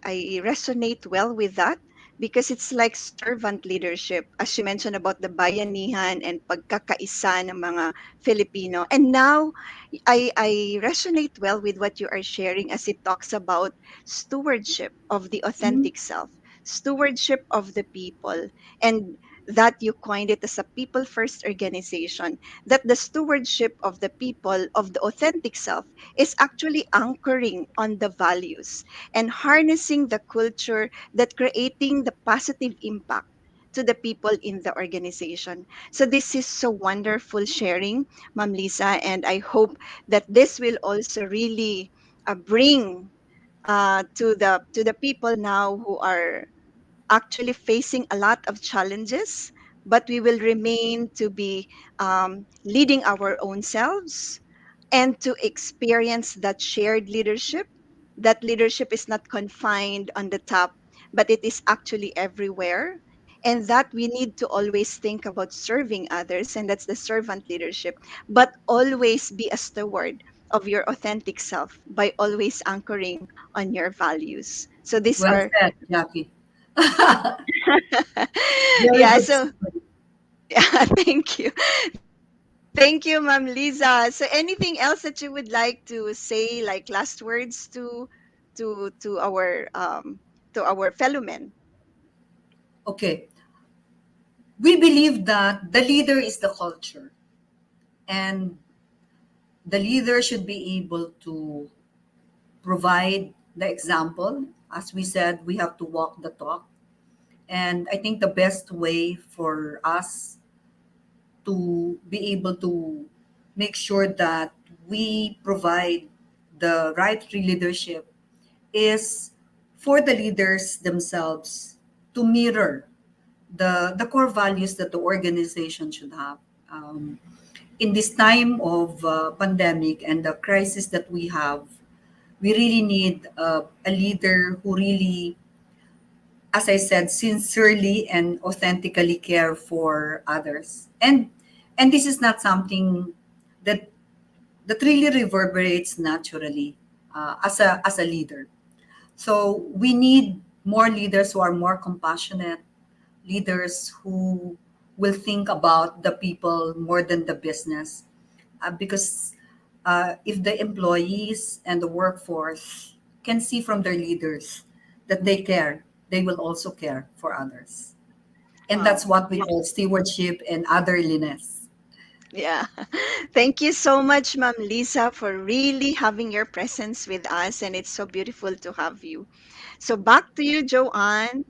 resonate well with that because it's like servant leadership, as you mentioned about the bayanihan and pagkakaisa ng mga Filipino. And now, I resonate well with what you are sharing as it talks about stewardship of the authentic self, stewardship of the people, and that you coined it as a people first organization, that the stewardship of the people of the authentic self is actually anchoring on the values and harnessing the culture that creating the positive impact to the people in the organization. So this is so wonderful sharing, Ma'am Lisa, and I hope that this will also really bring to the people now who are actually facing a lot of challenges, but we will remain to be leading our own selves and to experience that shared leadership. That leadership is not confined on the top, but it is actually everywhere. And that we need to always think about serving others, and that's the servant leadership, but always be a steward of your authentic self by always anchoring on your values. So these Well are said, Jackie. Very yeah, good so summary. yeah, thank you. Thank you, Ma'am Lisa. So anything else that you would like to say, like last words to to our fellow men? Okay. We believe that the leader is the culture, and the leader should be able to provide the example. As we said, we have to walk the talk. And I think the best way for us to be able to make sure that we provide the right leadership is for the leaders themselves to mirror the core values that the organization should have. Um, in this time of pandemic and the crisis that we have, we really need a leader who really, as I said, sincerely and authentically care for others. And this is not something that really reverberates naturally as a leader. So we need more leaders who are more compassionate, leaders who will think about the people more than the business. Because if the employees and the workforce can see from their leaders that they care, they will also care for others. And that's Wow. what we call stewardship and otherliness. Yeah. Thank you so much, Ma'am Lisa, for really having your presence with us. And it's so beautiful to have you. So back to you, Joanne.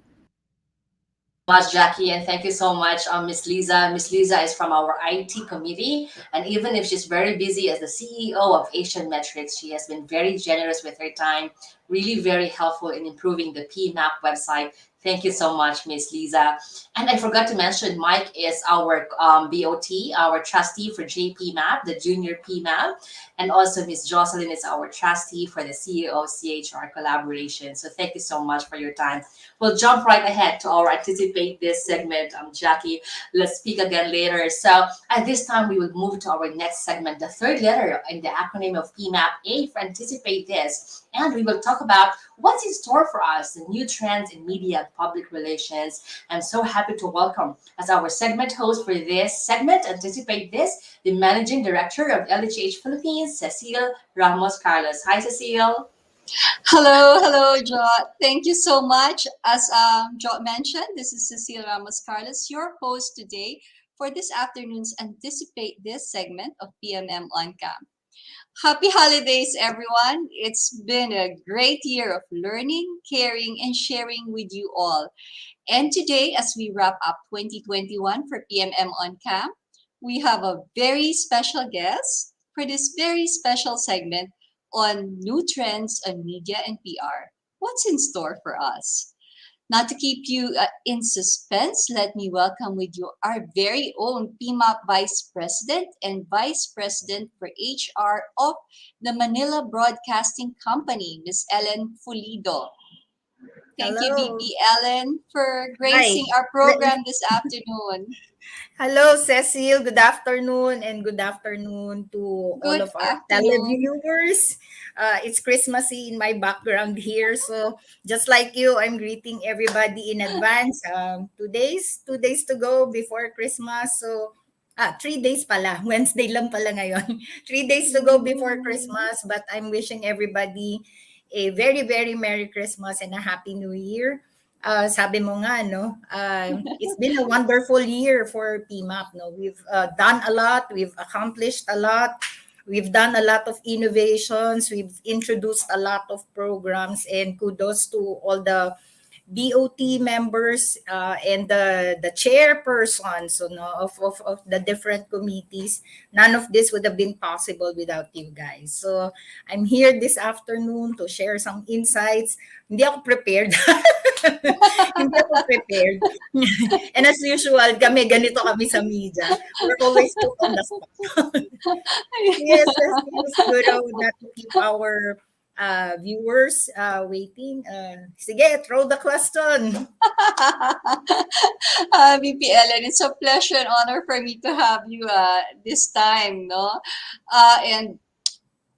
Much, Jackie, and thank you so much, Miss Lisa. Miss Lisa is from our IT committee, and even if she's very busy as the CEO of Asian Metrics, she has been very generous with her time, really very helpful in improving the PMAP website. Thank you so much, Miss Lisa. And I forgot to mention, Mike is our BOT, our trustee for JPMAP, the junior PMAP, and also Miss Jocelyn is our trustee for the CEO CHR collaboration. So thank you so much for your time. We'll jump right ahead to our anticipate this segment, Jackie. Let's speak again later. So at this time, we will move to our next segment, the third letter in the acronym of PMAP, A for anticipate this. And we will talk about what's in store for us, the new trends in media and public relations. I'm so happy to welcome as our segment host for this segment, anticipate this, the managing director of LHH Philippines, Cecile Ramos Carlos. Hi, Cecile. Hello, Jo. Thank you so much. As Jo mentioned, this is Cecile Ramos Carlos, your host today for this afternoon's Anticipate This segment of PMM on Cam. Happy holidays, everyone. It's been a great year of learning, caring, and sharing with you all. And today, as we wrap up 2021 for PMM on Cam, we have a very special guest for this very special segment on new trends on media and PR. What's in store for us? Not to keep you in suspense, let me welcome with you our very own PMAP Vice President and Vice President for HR of the Manila Broadcasting Company, Ms. Ellen Fulido. Thank you, Hello. VP Ellen, for Hi. gracing our program this afternoon. Hello, Cecile. Good afternoon and good afternoon to all Good of our afternoon. televiewers. It's Christmassy in my background here. So just like you, I'm greeting everybody in advance. 2 days to go before Christmas. So 3 days pala. Wednesday lang pala ngayon. 3 days to go before Christmas. But I'm wishing everybody a very, very Merry Christmas and a Happy New Year. Sabi mo nga, no, it's been a wonderful year for PMAP. No, we've done a lot, we've accomplished a lot, we've done a lot of innovations, we've introduced a lot of programs, and kudos to all the BOT members and the chairpersons, so no, of the different committees. None of this would have been possible without you guys. So I'm here this afternoon to share some insights. Hindi ako prepared. Hindi ako prepared. And as usual, ganito kami sa media. We're always put on the spot. Yes, siguro not to keep our viewers waiting. Sige, throw the question. VP Ellen, it's a pleasure and honor for me to have you this time, no? And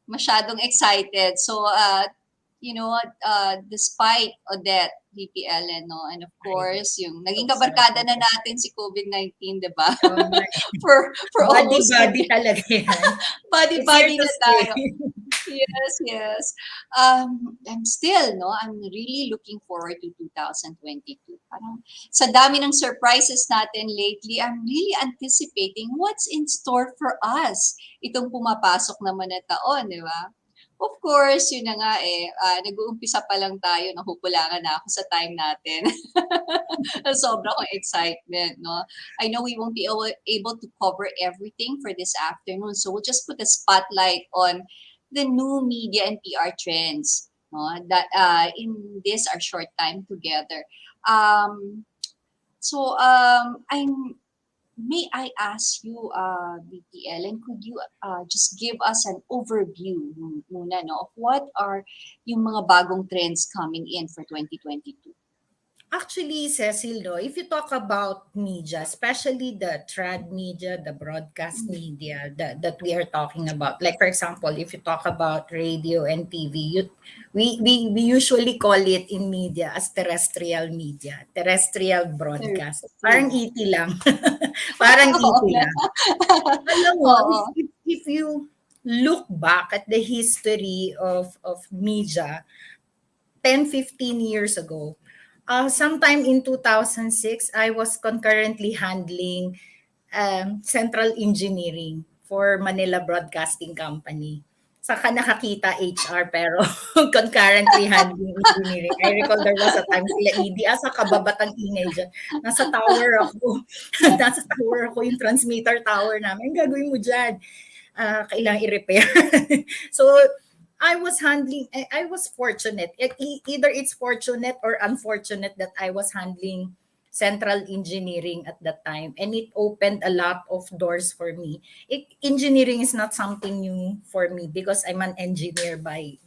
masyadong excited. So, despite Odette, VP Ellen, no? And of course, yung naging kabarkada na natin si COVID-19, di ba? for almost Body talaga yan. body It's here na to tayo. stay. Yes. I'm really looking forward to 2022. Parang sa dami ng surprises natin lately, I'm really anticipating what's in store for us itong pumapasok naman na taon, di ba? Of course, yun na nga nag-uumpisa pa lang tayo, nahukulangan na ako sa time natin. Sobra kong excitement, no? I know we won't be able to cover everything for this afternoon, so we'll just put a spotlight on the new media and PR trends, no? That in this our short time together. May I ask you, VP Ellen, could you just give us an overview muna, no, of what are yung mga bagong trends coming in for 2022? Actually, Cecil, no, if you talk about media, especially the trad media, the broadcast media that we are talking about, like for example, if you talk about radio and TV, we usually call it in media as terrestrial media, terrestrial broadcast. Parang ET lang. Parang ET lang. Alam mo, if you look back at the history of media 10-15 years ago, sometime in 2006, I was concurrently handling central engineering for Manila Broadcasting Company. Saka nakakita HR pero concurrently handling engineering. I recall there was a time sila ED, asa kababatang ingay dyan. Nasa tower ako. Yung transmitter tower namin. Ang gagawin mo dyan? Kailangan i-repair. So, I was fortunate. Either it's fortunate or unfortunate that I was handling central engineering at that time, and it opened a lot of doors for me. Engineering is not something new for me because I'm an engineer by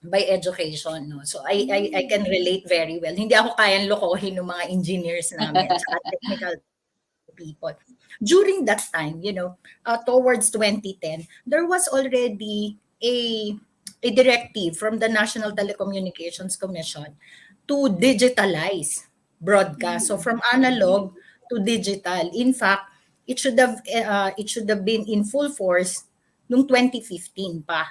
education, no. So I can relate very well. Hindi ako kayang lokohin ng mga engineers namin, technical people. During that time, towards 2010, there was already a directive from the National Telecommunications Commission to digitalize broadcast. So from analog to digital. In fact, it should have been in full force noong 2015 pa.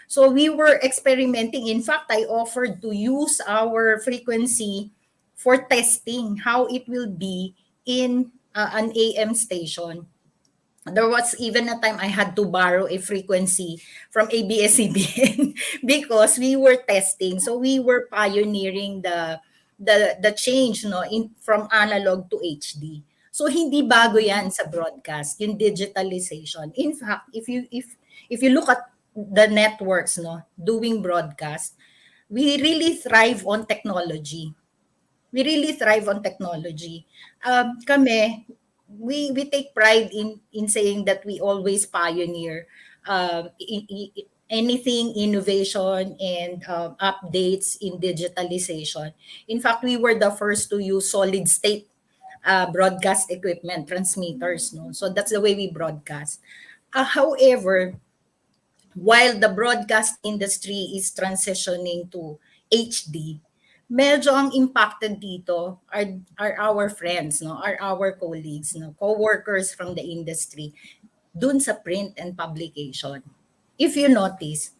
So we were experimenting. In fact, I offered to use our frequency for testing how it will be in an AM station. There was even a time I had to borrow a frequency from ABS-CBN because we were testing. So we were pioneering the change, no, from analog to HD. So hindi bago yan sa broadcast, yung digitalization. In fact, if you look at the networks, no, doing broadcast, we really thrive on technology. Kami, we take pride in saying that we always pioneer anything innovation and updates in digitalization. In fact, we were the first to use solid state broadcast equipment, transmitters, no. So that's the way we broadcast. However, while the broadcast industry is transitioning to HD, medyo ang impacted dito are our friends, no, are our colleagues, no, co-workers from the industry dun sa print and publication. If you notice,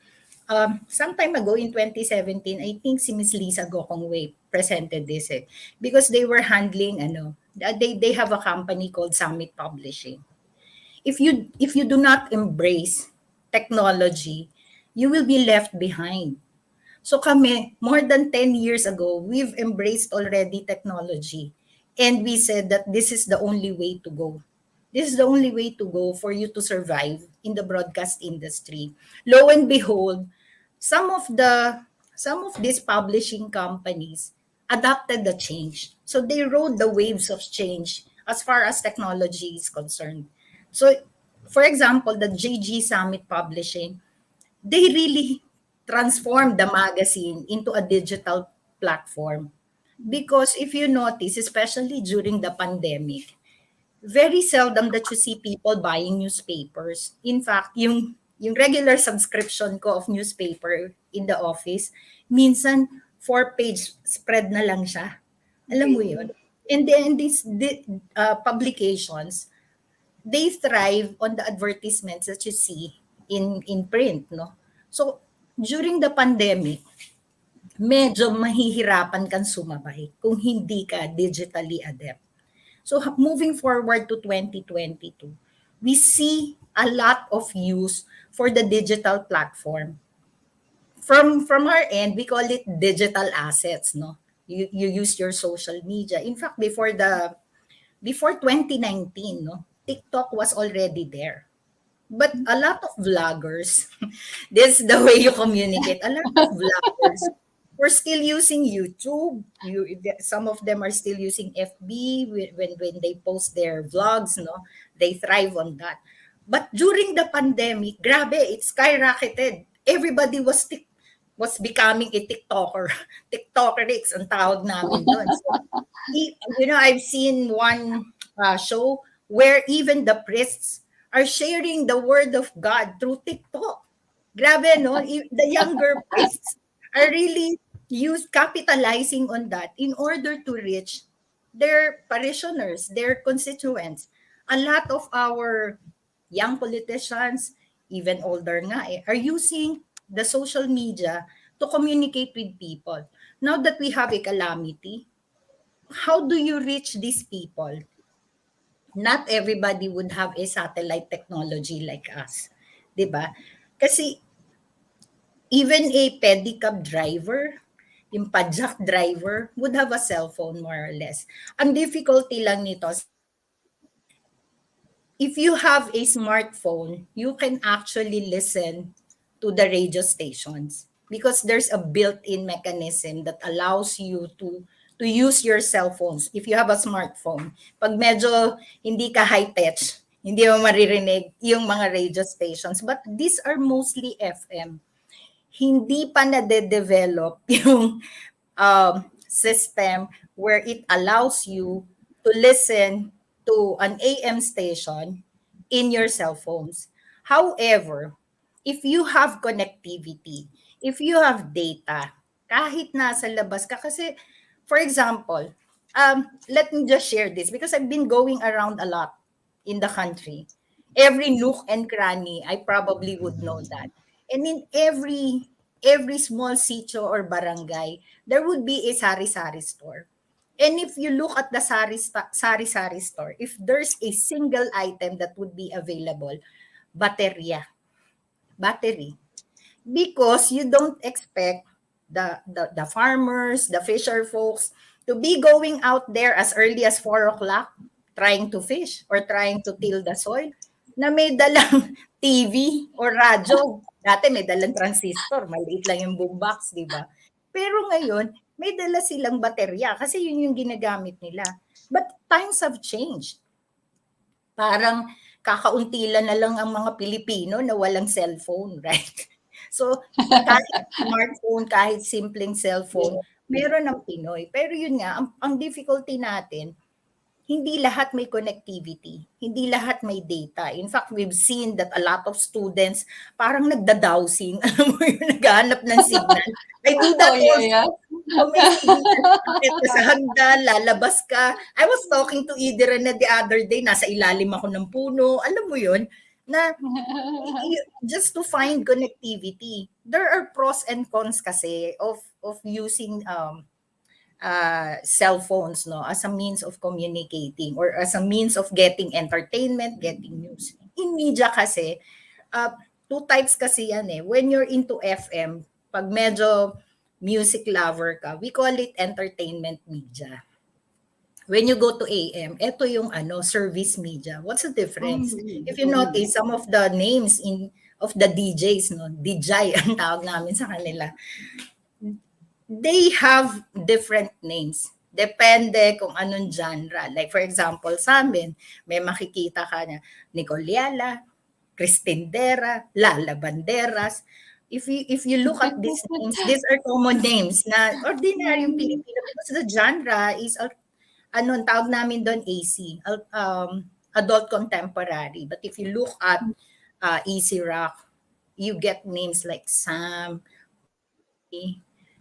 some time ago in 2017, I think si Miss Lisa Gokongwei presented this because they were handling they have a company called Summit Publishing. If you do not embrace technology, you will be left behind. So kami, more than 10 years ago, we've embraced already technology. And we said that this is the only way to go. This is the only way to go for you to survive in the broadcast industry. Lo and behold, some of the some of these publishing companies adopted the change. So they rode the waves of change as far as technology is concerned. So for example, the JG Summit Publishing, they really transformed the magazine into a digital platform. Because if you notice, especially during the pandemic, very seldom that you see people buying newspapers. In fact, yung regular subscription ko of newspaper in the office, minsan 4-page spread na lang siya. Alam mo yun? And then publications, they thrive on the advertisements that you see in print, no? So, during the pandemic, medyo mahihirapan kang sumabay kung hindi ka digitally adept. So moving forward to 2022, we see a lot of use for the digital platform. From our end, we call it digital assets, no? You use your social media. In fact, before 2019, no, TikTok was already there. But a lot of vloggers, this is the way you communicate. A lot of vloggers were still using YouTube. Some of them are still using FB when they post their vlogs. No, they thrive on that. But during the pandemic, grabe, it skyrocketed. Everybody was becoming a TikToker. TikTokerix ang tawag namin doon. So, I've seen one show where even the priests are sharing the word of God through TikTok. Grabe, no? The younger priests are really capitalizing on that in order to reach their parishioners, their constituents. A lot of our young politicians, even older nga, are using the social media to communicate with people. Now that we have a calamity, how do you reach these people? Not everybody would have a satellite technology like us. 'Di ba? Kasi even a pedicab driver, yung padjak driver, would have a cell phone more or less. Ang difficulty lang nito, if you have a smartphone, you can actually listen to the radio stations because there's a built-in mechanism that allows you to use your cell phones if you have a smartphone. Pag medyo hindi ka high-tech, hindi mo maririnig yung mga radio stations. But these are mostly FM. Hindi pa nade-develop yung system where it allows you to listen to an AM station in your cell phones. However, if you have connectivity, if you have data, kahit nasa labas ka, kasi for example, let me just share this because I've been going around a lot in the country. Every nook and cranny, I probably would know that. And in every small sitio or barangay, there would be a sari-sari store. And if you look at the sari-sari store, if there's a single item that would be available, battery. Because you don't expect the farmers, the fisher folks to be going out there as early as 4 o'clock trying to fish or trying to till the soil na may dalang TV or radyo. Dati may dalang transistor, maliit lang yung boombox, di ba? Pero ngayon, may dala silang baterya kasi yun yung ginagamit nila. But times have changed. Parang kakaunti na lang ang mga Pilipino na walang cellphone, right? So, kahit smartphone, kahit simpleng cellphone, meron ng Pinoy. Pero yun nga, ang difficulty natin, hindi lahat may connectivity. Hindi lahat may data. In fact, we've seen that a lot of students parang nagda-dowsing. Alam mo yun, naghahanap ng signal. I do that also. May signal sa hagdan, lalabas ka. I was talking to Idira na the other day, nasa ilalim ako ng puno. Alam mo yun, na just to find connectivity. There are pros and cons kasi of using cell phones, no, as a means of communicating or as a means of getting entertainment, getting news. In media kasi, two types kasi yan eh. When you're into FM, pag medyo music lover ka, we call it entertainment media. When you go to AM, ito yung service media. What's the difference? If you notice, some of the names of the DJs, no, DJ ang tawag namin sa kanila, they have different names. Depende kung anong genre. Like for example, sa amin, may makikita ka na Nicole Yala, Christine Dera, Lala Banderas. If you look at these names, these are common names na ordinary yung Pilipino because the genre is ang tawag namin doon AC, adult contemporary. But if you look at easy rock, you get names like Sam,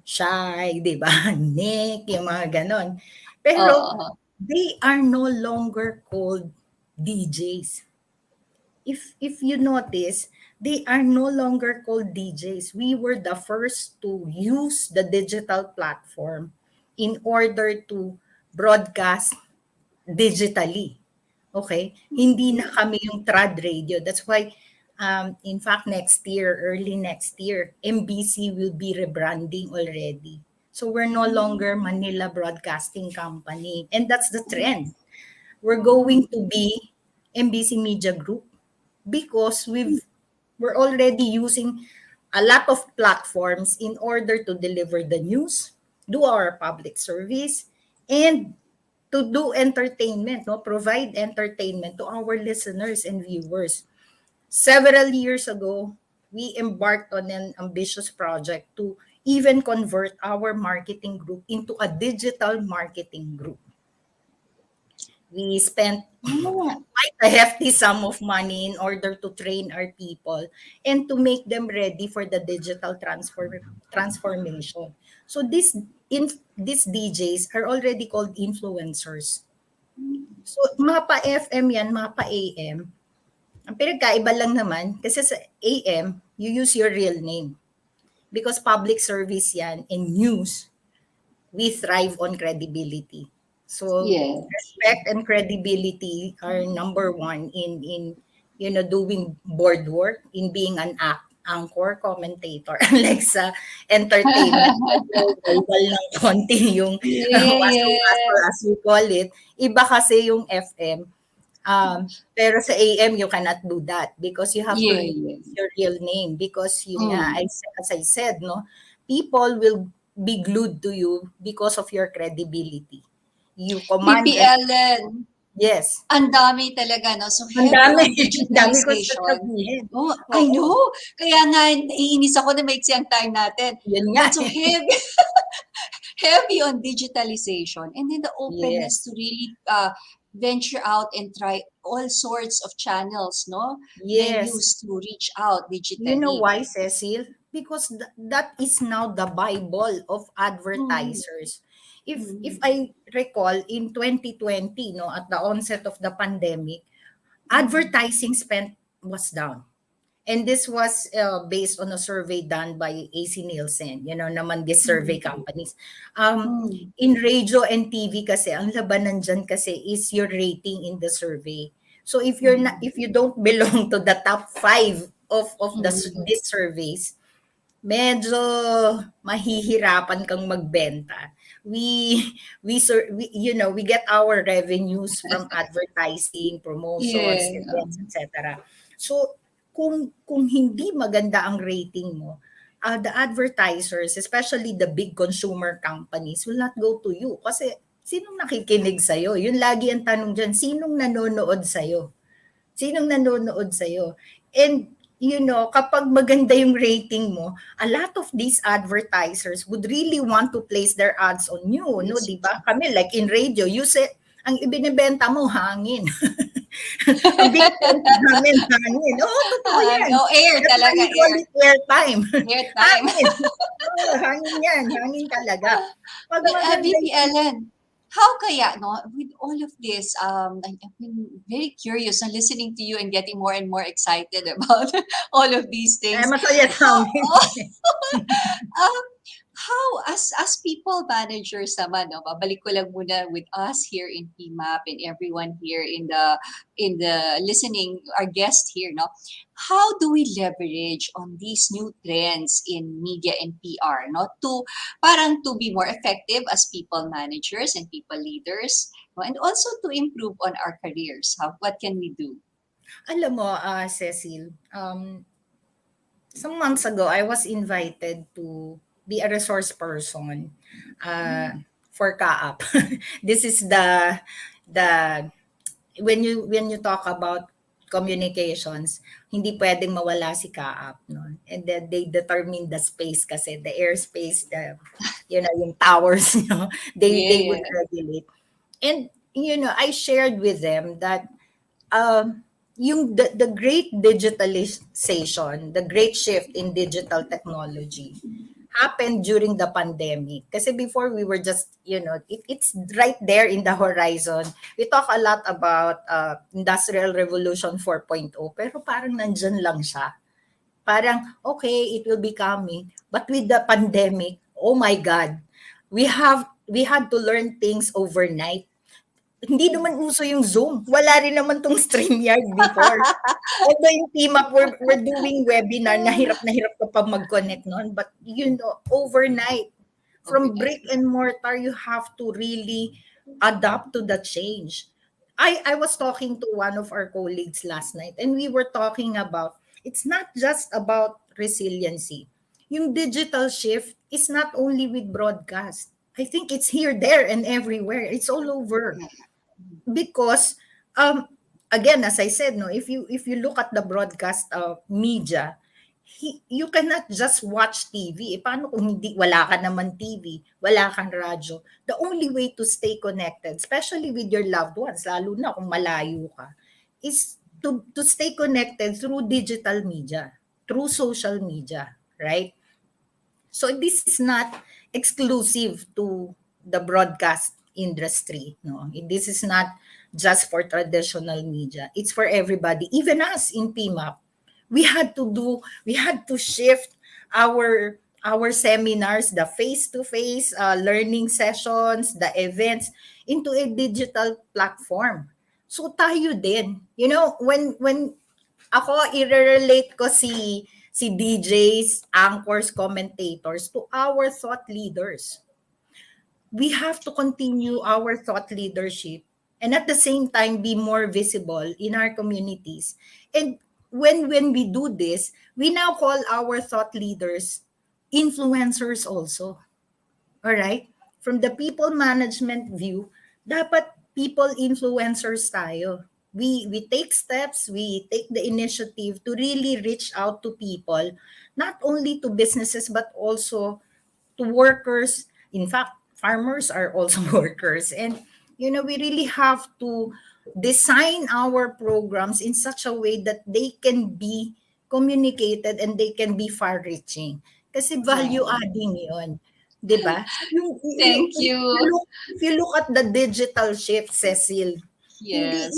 Shy, di ba? Nick, yung mga ganon. Pero they are no longer called DJs. If you notice, they are no longer called DJs. We were the first to use the digital platform in order to broadcast digitally. Okay? Hindi na kami yung trad radio. That's why, in fact, early next year, MBC will be rebranding already. So we're no longer Manila Broadcasting Company. And that's the trend. We're going to be MBC Media Group because we're already using a lot of platforms in order to deliver the news, do our public service, and to do entertainment, no? Provide entertainment to our listeners and viewers. Several years ago, we embarked on an ambitious project to even convert our marketing group into a digital marketing group. We spent quite a hefty sum of money in order to train our people and to make them ready for the digital transformation. So these DJs are already called influencers. So mga pa-FM yan, mga pa-AM. Ang pinagkaiba lang naman, kasi sa AM, you use your real name. Because public service yan and news, we thrive on credibility. So respect and credibility are number one in doing board work, in being an anchor, commentator, like sa entertainment. Global ng konti yung as we call it. Iba kasi yung FM. Pero sa AM, you cannot do that because you have to use your real name because as I said, no, people will be glued to you because of your credibility. You command PPLN. Yes. Ang dami talaga, no? So, Ang dami. Dami ko digitalization. sasabihin. Oh, I know. Kaya nga, naiinis ako na maiksi ang time natin. Yan nga. So, heavy on digitalization. And then the openness to really venture out and try all sorts of channels, no? Yes. They used to reach out digitally. You know why, Cecil? Because that is now the Bible of advertisers. If I recall, in 2020, no, at the onset of the pandemic, advertising spend was down. And this was based on a survey done by AC Nielsen, naman these survey companies. In radio and TV kasi, ang labanan dyan kasi is your rating in the survey. So if you don't belong to the top 5 of these surveys, medyo mahihirapan kang magbenta. We get our revenues from advertising, promotions, events, etc. So kung hindi maganda ang rating mo, the advertisers, especially the big consumer companies, will not go to you. Kasi sinong nakikinig sa'yo? Yun lagi ang tanong dyan, sinong nanonood sa'yo? Sinong nanonood sa'yo? And kapag maganda yung rating mo, a lot of these advertisers would really want to place their ads on you, no? Diba? Kami, like in radio, you say, ang ibinibenta mo, hangin. Ang binibenta namin, hangin. Totoo yan. No, air talaga. Air time. Hangin. Hangin yan. Hangin talaga. But VPLN, how kaya, no, with all of this, I've been very curious and listening to you and getting more and more excited about all of these things. Masaya sa amin. how as people managers naman, no, babalik ko lang muna with us here in PMAP and everyone here in the listening, our guest here, no, how do we leverage on these new trends in media and PR, no, to parang to be more effective as people managers and people leaders, no, and also to improve on our careers? What can we do? Alam mo, Cecil, some months ago, I was invited to be a resource person for Kaap. This is the when you talk about communications, hindi pwedeng mawala si Kaap, no? And then they determine the space kasi, the airspace, yung towers, they would Yeah. regulate. And I shared with them that the great digitalization, the great shift in digital technology happened during the pandemic. Kasi before we were just, it's right there in the horizon. We talk a lot about Industrial Revolution 4.0, pero parang nandyan lang siya. Parang, okay, it will be coming. But with the pandemic, oh my God, we had to learn things overnight. Hindi naman uso yung Zoom. Wala rin naman tong StreamYard before. Although yung team up, we're doing webinar, na hirap ka pa mag-connect noon. But, overnight, from brick and mortar, you have to really adapt to the change. I was talking to one of our colleagues last night, and we were talking about, it's not just about resiliency. Yung digital shift is not only with broadcast. I think it's here, there, and everywhere. It's all over. Because again, as I said, no, if you look at the broadcast media, you cannot just watch TV. Paano kung wala ka naman TV, wala kang radyo? The only way to stay connected, especially with your loved ones, lalo na kung malayo ka, is to stay connected through digital media, through social media, right? So this is not exclusive to the broadcast industry. No, this is not just for traditional media. It's for everybody. Even us in PMAP, we had to shift our seminars, the face-to-face learning sessions, the events into a digital platform. So tayo din, when ako i-relate ko si DJs, anchors, commentators to our thought leaders. We have to continue our thought leadership and at the same time be more visible in our communities. And when we do this, we now call our thought leaders influencers also. All right? From the people management view, dapat people influencers tayo. We take steps, we take the initiative to really reach out to people, not only to businesses but also to workers. In fact, farmers are also workers. And, we really have to design our programs in such a way that they can be communicated and they can be far-reaching. Kasi value-adding yun. Diba? Thank you. If you look at the digital shift, Cecil, Yes.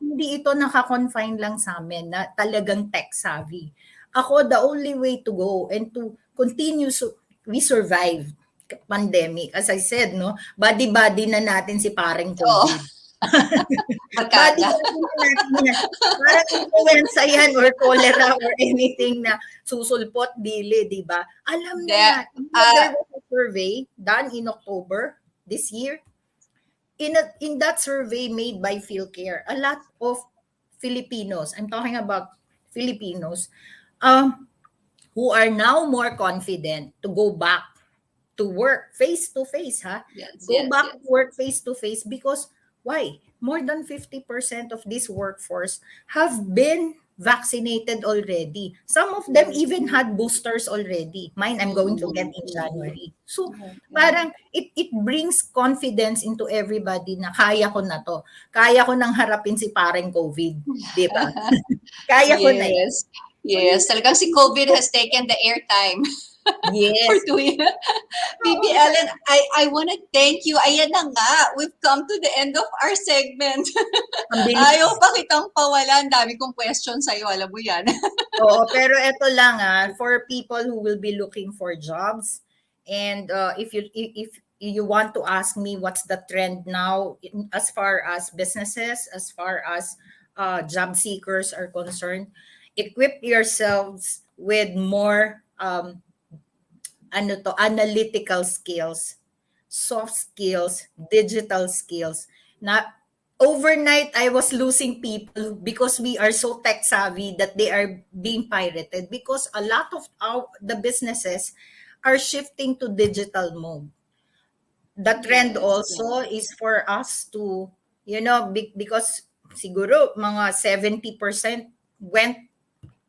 hindi ito naka-confine lang sa amin na talagang tech-savvy. Ako, the only way to go and to continue, we survived pandemic. As I said, no, body na natin si pareng COVID. Body na natin yan. Parang influenza yan or cholera or anything na susulpot dili, di ba? Alam na natin. There was a survey done in October this year. In that survey made by PhilCare, a lot of Filipinos, I'm talking about Filipinos, who are now more confident to go back to work face-to-face, Go back to work face-to-face because why? More than 50% of this workforce have been vaccinated already. Some of them even had boosters already. Mine, I'm going to get in January. So, parang it brings confidence into everybody na kaya ko na to. Kaya ko nang harapin si pareng COVID. Di ba? Kaya ko na yan. Yes, talagang si COVID has taken the airtime. Yes. For doing Bibi Ellen, I want to thank you. Ayan na nga, we've come to the end of our segment. Ayaw pa kitang pawalan. Dami kong questions sa'yo, alam mo yan. Oo, pero eto lang for people who will be looking for jobs And if you want to ask me what's the trend now as far as businesses, as far as job seekers are concerned, equip yourselves with more analytical skills, soft skills, digital skills. Na overnight I was losing people because we are so tech savvy that they are being pirated, because a lot of the businesses are shifting to digital mode. The trend Yes, also is for us to, because siguro mga 70% went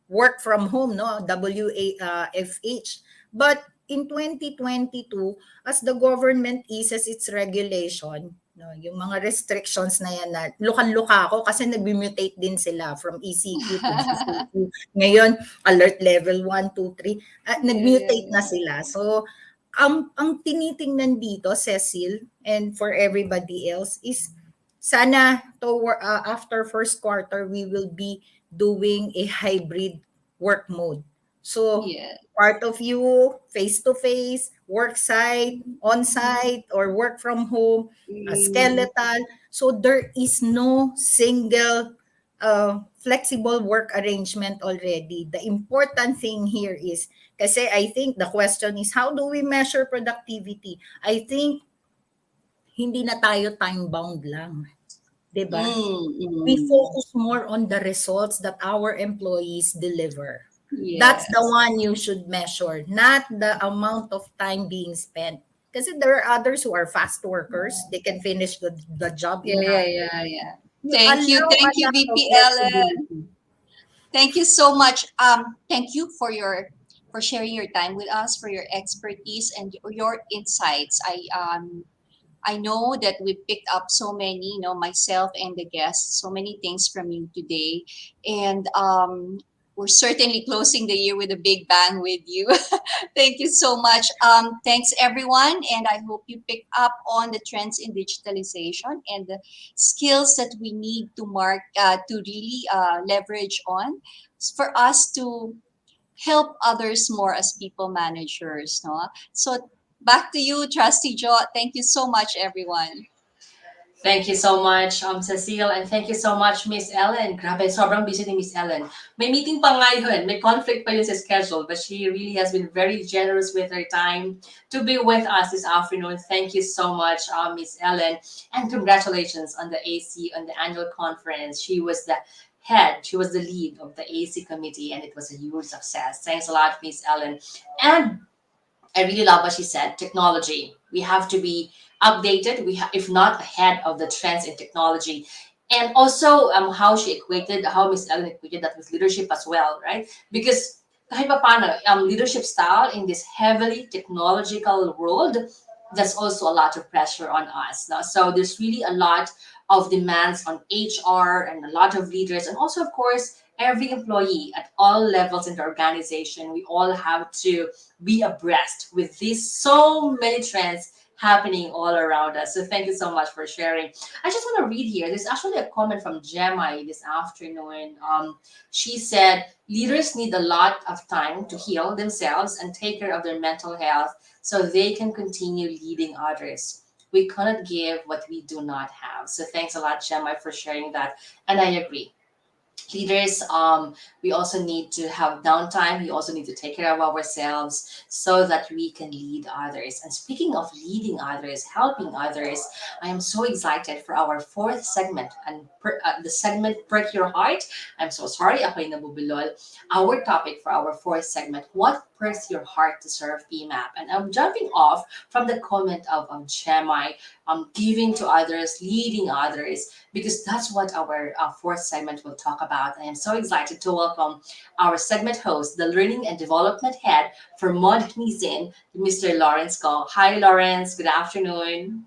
work from home, no, WAFH. But in 2022, as the government eases its regulation, no, yung mga restrictions na yan, na lukan-luka ako kasi nag-mutate din sila from ECQ to GCQ. Ngayon, alert level 1, 2, 3, nag-mutate na sila. So, ang tinitingnan dito, Cecil, and for everybody else, is sana after first quarter, we will be doing a hybrid work mode. So yes. part of you face-to-face, work site, on-site, or work from home, skeletal. So there is no single flexible work arrangement already. The important thing here is, kasi I think the question is, how do we measure productivity? I think hindi na tayo time-bound lang. Diba? We focus more on the results that our employees deliver. Yes. That's the one you should measure, not the amount of time being spent. Because there are others who are fast workers. They can finish the job in half. Yeah. Thank you, VP Ellen. Thank you so much. Thank you for sharing your time with us, for your expertise and your insights. I know that we picked up so many, myself and the guests, so many things from you today. And we're certainly closing the year with a big bang with you. Thank you so much. Thanks, everyone. And I hope you pick up on the trends in digitalization and the skills that we need to really leverage on for us to help others more as people managers. No? So back to you, Trusty Joe. Thank you so much, everyone. Thank you so much, Cecile, and thank you so much, Miss Ellen. Grabe, sobrang busy ni Miss Ellen. May meeting pa ngayon, may conflict pa yun sa schedule, but she really has been very generous with her time to be with us this afternoon. Thank you so much, Miss Ellen, and congratulations on the AC, on the annual conference. She was the lead of the AC committee, and it was a huge success. Thanks a lot, Miss Ellen. And I really love what she said, technology. We have to be updated, if not ahead of the trends in technology. And also how Miss Ellen equated that with leadership as well, right? Because kahit pa paano, leadership style in this heavily technological world, there's also a lot of pressure on us. Now. So there's really a lot of demands on HR and a lot of leaders, and also, of course, every employee at all levels in the organization. We all have to be abreast with these so many trends happening all around us. So thank you so much for sharing. I just want to read here. There's actually a comment from Gemma this afternoon. She said, leaders need a lot of time to heal themselves and take care of their mental health so they can continue leading others. We cannot give what we do not have. So thanks a lot, Gemma, for sharing that. And I agree. Leaders, we also need to have downtime. We also need to take care of ourselves so that we can lead others. And speaking of leading others, helping others, I am so excited for our fourth segment, and the segment Perk Your Heart. I'm so sorry, ako'y nabubulol. Our topic for our fourth segment, what perks your heart to serve PMAP? And I'm jumping off from the comment of Chemai, giving to others, leading others, because that's what our fourth segment will talk about. I am so excited to welcome our segment host, the Learning and Development Head for Modernizing, Mr. Lawrence Go. Hi, Lawrence. Good afternoon.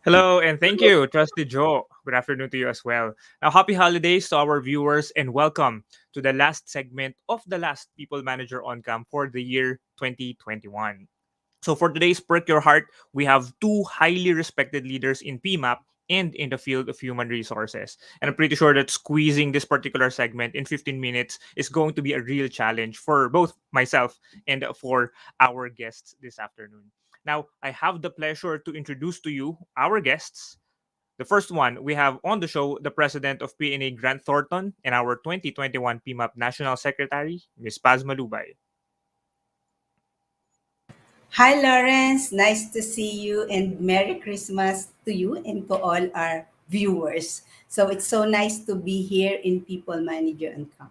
Hello, and thank you, Trusty Joe. Good afternoon to you as well. Now, happy holidays to our viewers, and welcome to the last segment of the last People Manager on Cam for the year 2021. So for today's Perk Your Heart, we have two highly respected leaders in PMAP and in the field of human resources. And I'm pretty sure that squeezing this particular segment in 15 minutes is going to be a real challenge for both myself and for our guests this afternoon. Now, I have the pleasure to introduce to you our guests. The first one, we have on the show the president of PNA, Grant Thornton, and our 2021 PMAP National Secretary, Ms. Paz Malubay. Hi, Lawrence. Nice to see you, and Merry Christmas to you and to all our viewers. So it's so nice to be here in People Manager and Com.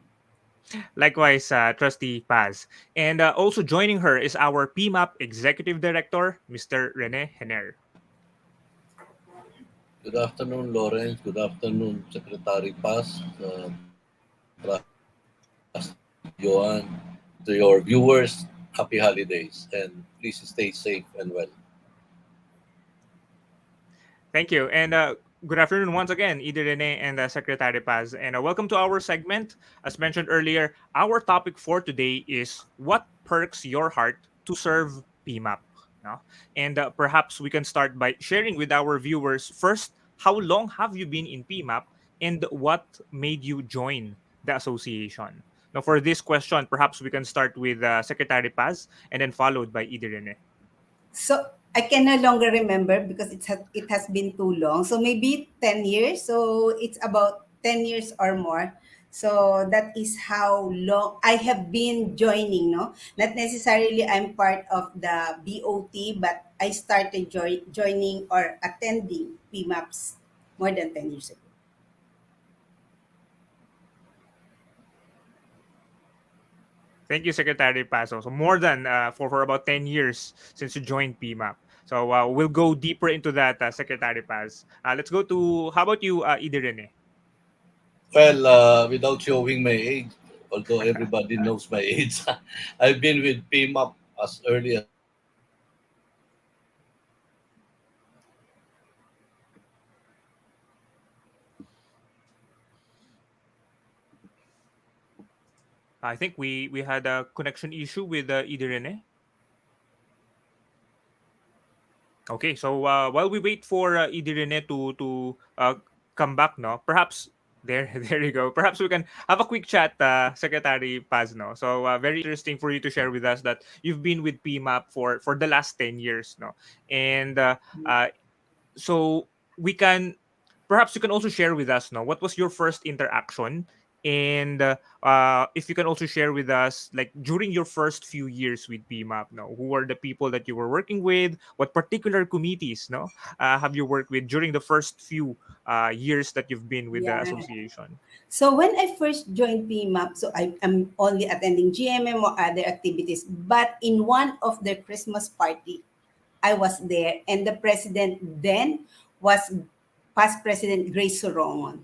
Likewise, Trustee Paz. And also joining her is our PMAP Executive Director, Mr. Rene Henner. Good afternoon, Lawrence. Good afternoon, Secretary Paz, Trust Johan, to your viewers. Happy holidays, and please stay safe and well. Thank you. And good afternoon once again, Ida Rene and Secretary Paz. And welcome to our segment. As mentioned earlier, our topic for today is what perks your heart to serve PMAP. No? And perhaps we can start by sharing with our viewers first, how long have you been in PMAP and what made you join the association? Now, for this question, perhaps we can start with Secretary Paz and then followed by Ida Rene. So I can no longer remember because it has been too long. So maybe 10 years. So it's about 10 years or more. So that is how long I have been joining, no? Not necessarily I'm part of the BOT, but I started joining or attending PMAPs more than 10 years ago. Thank you, Secretary Paso. So more than for about 10 years since you joined PMAP. So we'll go deeper into that, Secretary Paz. Let's go to, how about you, Ida Rene? Well, without showing my age, although everybody knows my age, I've been with PMAP as early as I think we had a connection issue with Ida Rene. Okay, so while we wait for Ida Rene to come back, no, perhaps there you go. Perhaps we can have a quick chat, Secretary Paz, no. So very interesting for you to share with us that you've been with PMAP for the last 10 years, no, and so we can perhaps you can also share with us, no, what was your first interaction, and if you can also share with us, like during your first few years with PMAP, no, who were the people that you were working with, what particular committees, no, have you worked with during the first few years that you've been with the Yeah. association? So when I first joined PMAP, so I am only attending GMM or other activities, but in one of their Christmas party, I was there, and the president then was past President Grace Sorongon.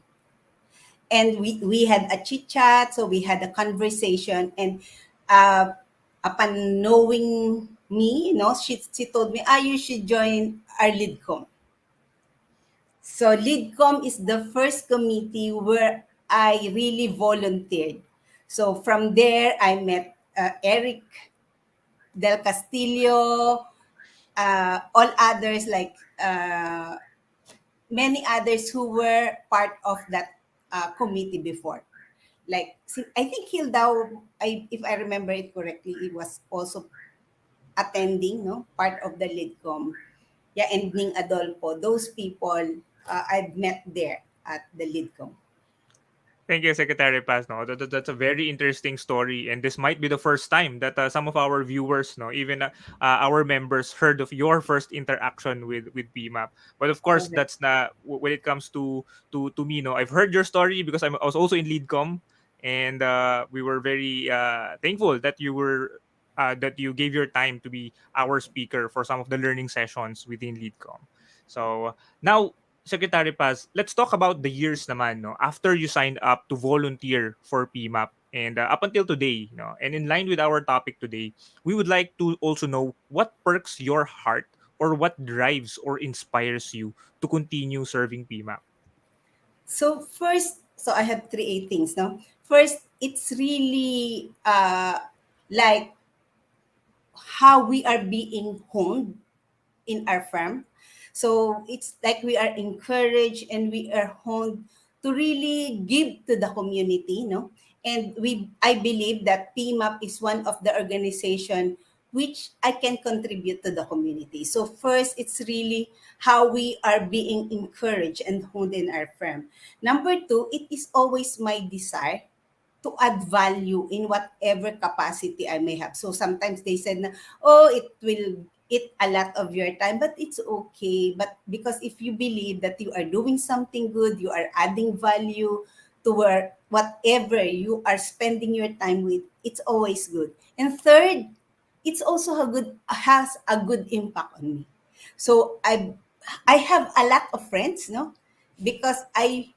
And we had a chit chat, so we had a conversation, and upon knowing me, she told me, you should join our LeadCom. So LeadCom is the first committee where I really volunteered. So from there, I met Eric Del Castillo, all others like many others who were part of that committee before. Like I think Hildao, if I remember it correctly, he was also attending, no, part of the LeadCom. Yeah, and Ning Adolfo, those people I've met there at the LeadCom. Thank you, Secretary Paz. No, that's a very interesting story, and this might be the first time that some of our viewers, no, even our members, heard of your first interaction with PMAP. But of course, Okay. that's not when it comes to me. No, I've heard your story because I was also in LeadCom, and we were very thankful that you were. That you gave your time to be our speaker for some of the learning sessions within LeadCom. So now, Secretary Paz, let's talk about the years naman, no, after you signed up to volunteer for PMAP and up until today, no, and in line with our topic today, we would like to also know what perks your heart or what drives or inspires you to continue serving PMAP. So first, so I have three things. No, first, it's really like how we are being honed in our firm. So it's like we are encouraged and we are honed to really give to the community, no? And I believe that PMAP is one of the organization which I can contribute to the community. So first, it's really how we are being encouraged and honed in our firm. Number two, it is always my desire to add value in whatever capacity I may have. So sometimes they said, na, oh, it will eat a lot of your time, but it's okay. But because if you believe that you are doing something good, you are adding value to whatever you are spending your time with, it's always good. And third, it's also has a good impact on me. So I have a lot of friends, no, because I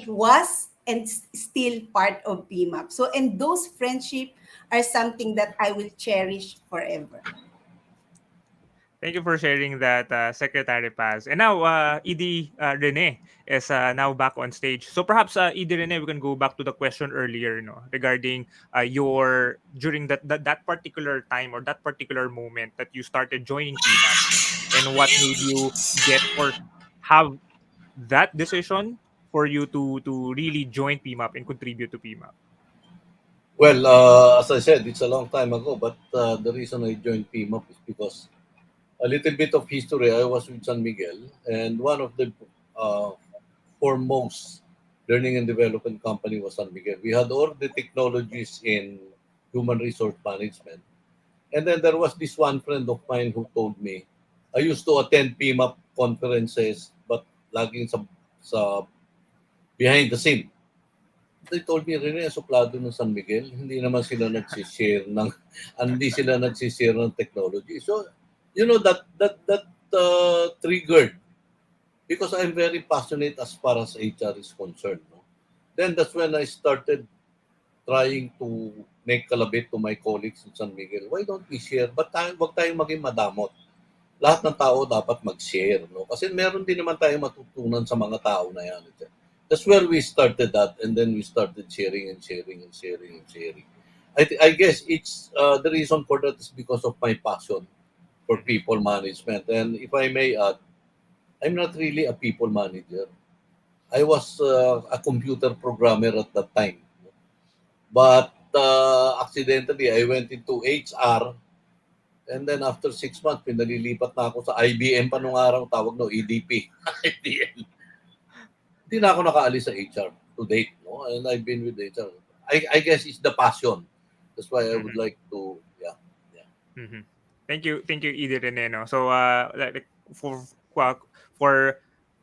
was and still part of PMAP. So, and those friendship are something that I will cherish forever. Thank you for sharing that, Secretary Paz. And now, ED Rene is now back on stage. So perhaps, ED Rene, we can go back to the question earlier, no, regarding your during that particular time or that particular moment that you started joining PMAP, and what made you get or have that decision for you to really join PMAP and contribute to PMAP. Well, as I said, it's a long time ago, but the reason I joined PMAP is because a little bit of history. I was with San Miguel, and one of the uh, foremost learning and development company was San Miguel. We had all the technologies in human resource management. And then there was this one friend of mine who told me, I used to attend PMAP conferences, but laging sa behind the scene. They told me, Rene, suplado ng San Miguel, hindi naman sila nagsishare ng, hindi sila nagsishare ng technology. So, you know, that triggered because I'm very passionate as far as HR is concerned. No? Then that's when I started trying to make kalabit to my colleagues in San Miguel. Why don't we share? But wag tayong maging madamot. Lahat ng tao dapat mag-share. No? Kasi meron din naman tayong matutunan sa mga tao na yan. That's where we started that, and then we started sharing and sharing and sharing and sharing. I guess it's the reason for that is because of my passion for people management. And if I may add, I'm not really a people manager. I was a computer programmer at that time. But accidentally, I went into HR. And then after 6 months, pinalilipat na ako sa IBM pa nung araw, tawag no, EDP. IBM. Hindi na ako nakaalis sa HR to date. No? And I've been with HR. I guess it's the passion. That's why I would like to, yeah. Mm-hmm. Thank you, ED Rene. No? So, like for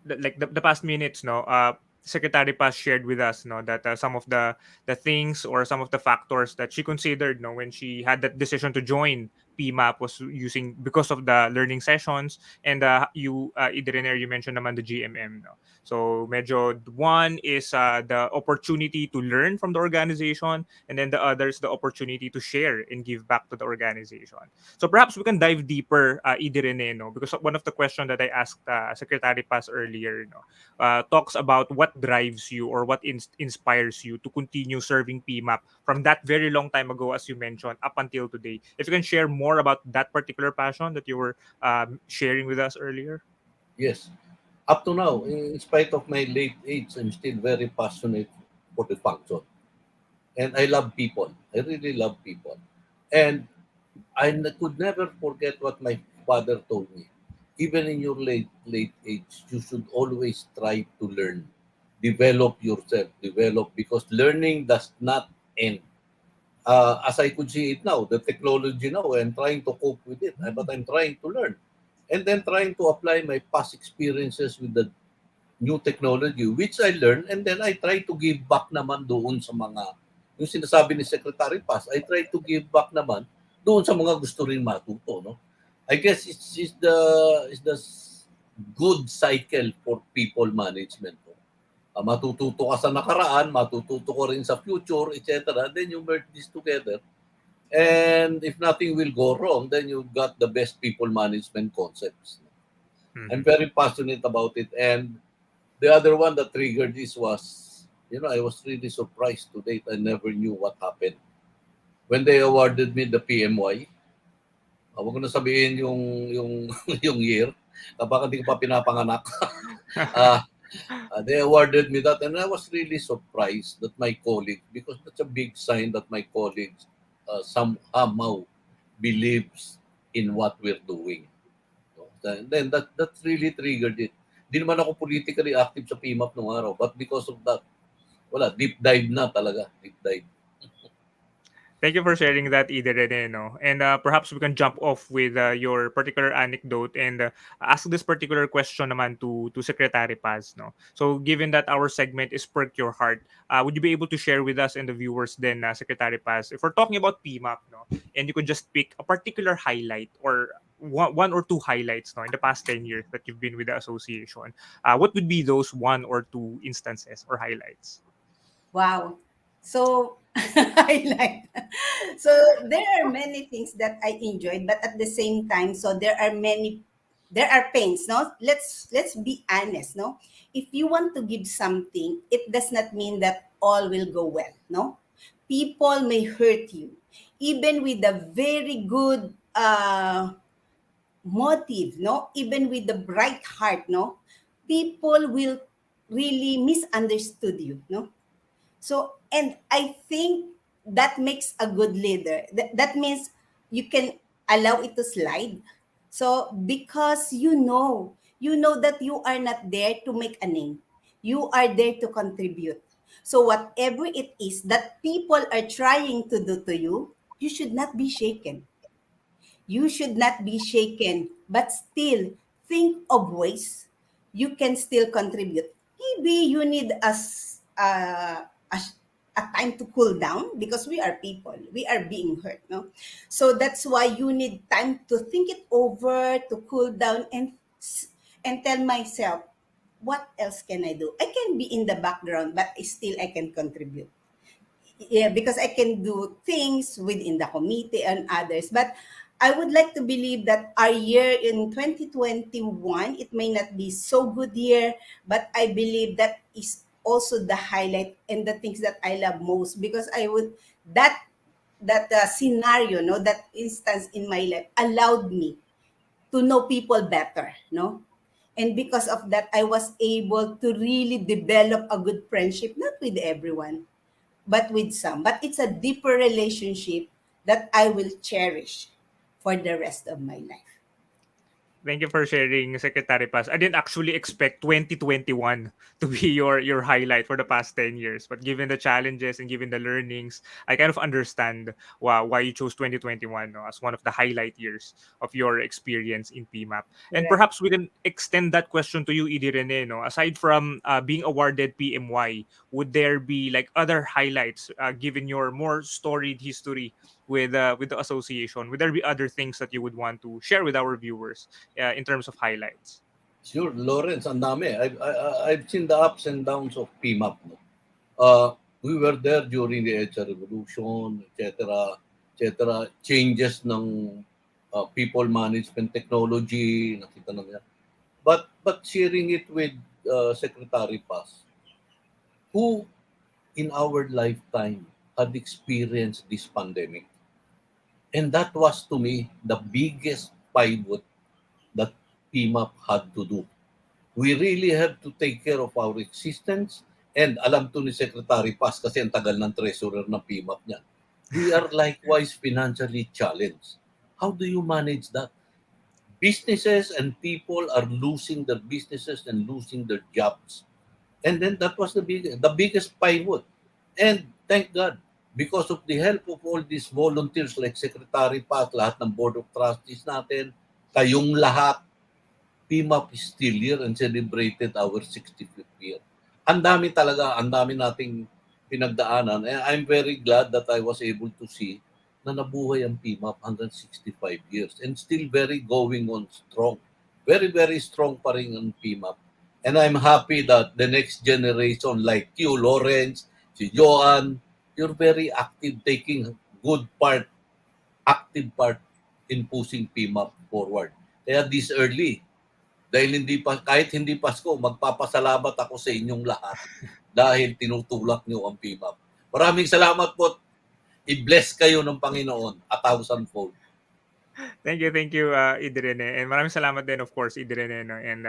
the past minutes, no, Secretary Paz shared with us, no, that some of the things or some of the factors that she considered, no, when she had that decision to join PMAP was using because of the learning sessions, and you, ED Rene, you mentioned naman the GMM, no. So medyo one is the opportunity to learn from the organization, and then the other is the opportunity to share and give back to the organization. So perhaps we can dive deeper, ED Rene, no, because one of the questions that I asked Secretary Paz earlier, no, talks about what drives you or what inspires you to continue serving PMAP from that very long time ago, as you mentioned, up until today. If you can share more about that particular passion that you were sharing with us earlier. Yes. Up to now, in spite of my late age, I'm still very passionate for the function. And I love people. I really love people. And could never forget what my father told me. Even in your late age, you should always try to learn. Develop yourself. Develop, because learning does not end. As I could see it now, the technology now, I'm trying to cope with it, but I'm trying to learn. And then trying to apply my past experiences with the new technology, which I learned, and then I try to give back naman doon sa mga, yung sinasabi ni Secretary Paz, I try to give back naman doon sa mga gusto rin matuto. No? I guess it's the good cycle for people management. No? Matututo ka sa nakaraan, matututo ka rin sa future, etc. Then you merge this together. And if nothing will go wrong, then you've got the best people management concepts. Mm-hmm. I'm very passionate about it. And the other one that triggered this was, you know, I was really surprised to date. I never knew what happened. When they awarded me the PMY, wag ko na sabihin yung year, kapag hindi ko pa pinapanganak. They awarded me that, and I was really surprised that my colleagues, because that's a big sign that my colleagues somehow believes in what we're doing. So, then that really triggered it. Di naman ako politically active sa PMAP nung araw, but because of that, wala, deep dive na talaga, deep dive. Thank you for sharing that, Ida Rene, no? And perhaps we can jump off with your particular anecdote and ask this particular question naman to Secretary Paz, no? So given that our segment is Perk Your Heart, would you be able to share with us and the viewers then, Secretary Paz, if we're talking about PMAP, no? And you could just pick a particular highlight or one or two highlights, no, in the past 10 years that you've been with the association, what would be those one or two instances or highlights? Wow. So highlight. So there are many things that I enjoyed, but at the same time, so there are pains, no? Let's be honest, no? If you want to give something, it does not mean that all will go well, no? People may hurt you, even with a very good motive, no? Even with the bright heart, no? People will really misunderstood you, no? So, and I think that makes a good leader. That means you can allow it to slide. So, because you know that you are not there to make a name. You are there to contribute. So, whatever it is that people are trying to do to you, you should not be shaken. You should not be shaken, but still think of ways you can still contribute. Maybe you need a time to cool down because we are people. We are being hurt, no? So that's why you need time to think it over, to cool down and tell myself, what else can I do? I can be in the background, but still I can contribute. Yeah, because I can do things within the committee and others. But I would like to believe that our year in 2021, it may not be so good year, but I believe that is also the highlight and the things that I love most because I would that scenario, no, that instance in my life allowed me to know people better, no. And because of that, I was able to really develop a good friendship, not with everyone, but with some. But it's a deeper relationship that I will cherish for the rest of my life. Thank you for sharing, Secretary Paz. I didn't actually expect 2021 to be your highlight for the past 10 years. But given the challenges and given the learnings, I kind of understand why you chose 2021, no, as one of the highlight years of your experience in PMAP. And Correct. perhaps we can extend that question to you, Idi Rene. No? Aside from being awarded PMY, would there be like other highlights given your more storied history with the association? Would there be other things that you would want to share with our viewers in terms of highlights? Sure, Lawrence, ang dami. I've seen the ups and downs of PMAP. No? We were there during the EDSA revolution, etc., etc. Changes ng people management technology, nakita naman yan. But sharing it with Secretary Paz, who in our lifetime had experienced this pandemic. And that was to me the biggest pivot that PMAP had to do. We really have to take care of our existence. And alam to ni Secretary Paz kasi ang tagal ng treasurer ng PMAP niya. We are likewise financially challenged. How do you manage that? Businesses and people are losing their businesses and losing their jobs. And then that was the biggest pivot. And thank God, because of the help of all these volunteers like Secretary Paz, lahat ng Board of Trustees natin, kayong lahat, PMAP is still here and celebrated our 65th year. Ang dami nating pinagdaanan. And I'm very glad that I was able to see na nabuhay ang PMAP hanggang 65 years and still very going on strong. Very, very strong pa rin ang PMAP. And I'm happy that the next generation like you, Lawrence, si Joan, you're very active, taking active part in pushing PMAP forward. Kaya this early, dahil kahit hindi Pasko, magpapasalamat ako sa inyong lahat dahil tinutulak niyo ang PMAP. Maraming salamat po. I-bless kayo ng Panginoon 1,000-fold. Thank you, Idrene. And maraming salamat din, of course, Idrene, no, and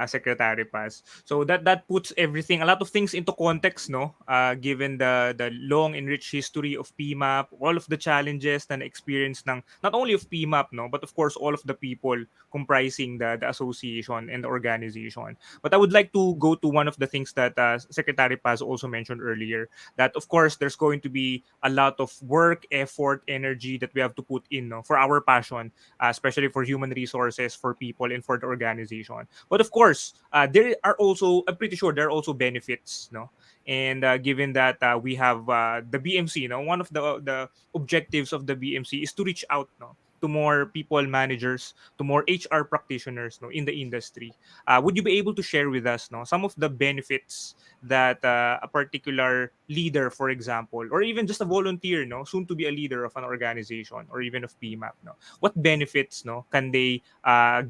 Secretary Paz. So that puts everything, a lot of things into context, no? Given the long and rich history of PMAP, all of the challenges na experience ng not only of PMAP, no, but of course all of the people comprising the association and the organization. But I would like to go to one of the things that Secretary Paz also mentioned earlier. That of course there's going to be a lot of work, effort, energy that we have to put in, no, for our passion, especially for human resources, for people, and for the organization. But of course, there are also, I'm pretty sure there are also benefits, no. And given that we have the BMC, no, one of the objectives of the BMC is to reach out, no, to more people managers, to more HR practitioners, no, in the industry. Would you be able to share with us, no, some of the benefits that a particular leader, for example, or even just a volunteer, no, soon to be a leader of an organization or even of PMAP, no, what benefits, no, can they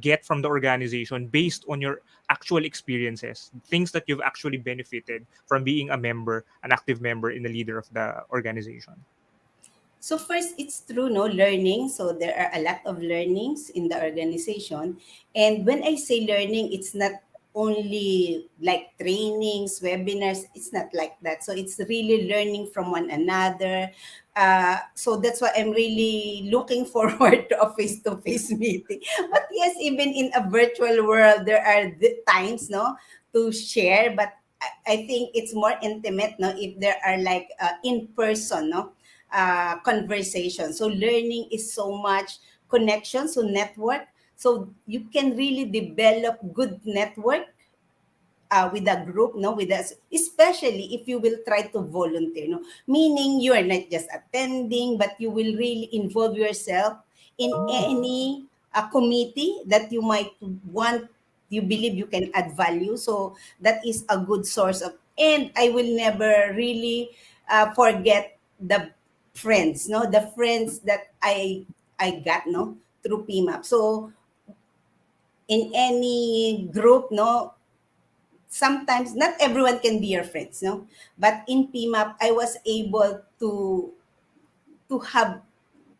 get from the organization based on your actual experiences, things that you've actually benefited from being a member, an active member, in the leader of the organization? So first, it's true, no, learning. So there are a lot of learnings in the organization. And when I say learning, it's not only like trainings, webinars. It's not like that. So it's really learning from one another. So that's why I'm really looking forward to a face-to-face meeting. But yes, even in a virtual world, there are times, no, to share. But I think it's more intimate, no, if there are like in person, no, conversation. So learning is so much connection, so network. So you can really develop good network with a group, no, with us, especially if you will try to volunteer, no, meaning you are not just attending, but you will really involve yourself in any committee that you might want, you believe you can add value. So that is a good source of, and I will never really forget the friends, no, the friends that I got, no, through PMAP. So in any group, no, sometimes not everyone can be your friends, no, but in PMAP I was able to have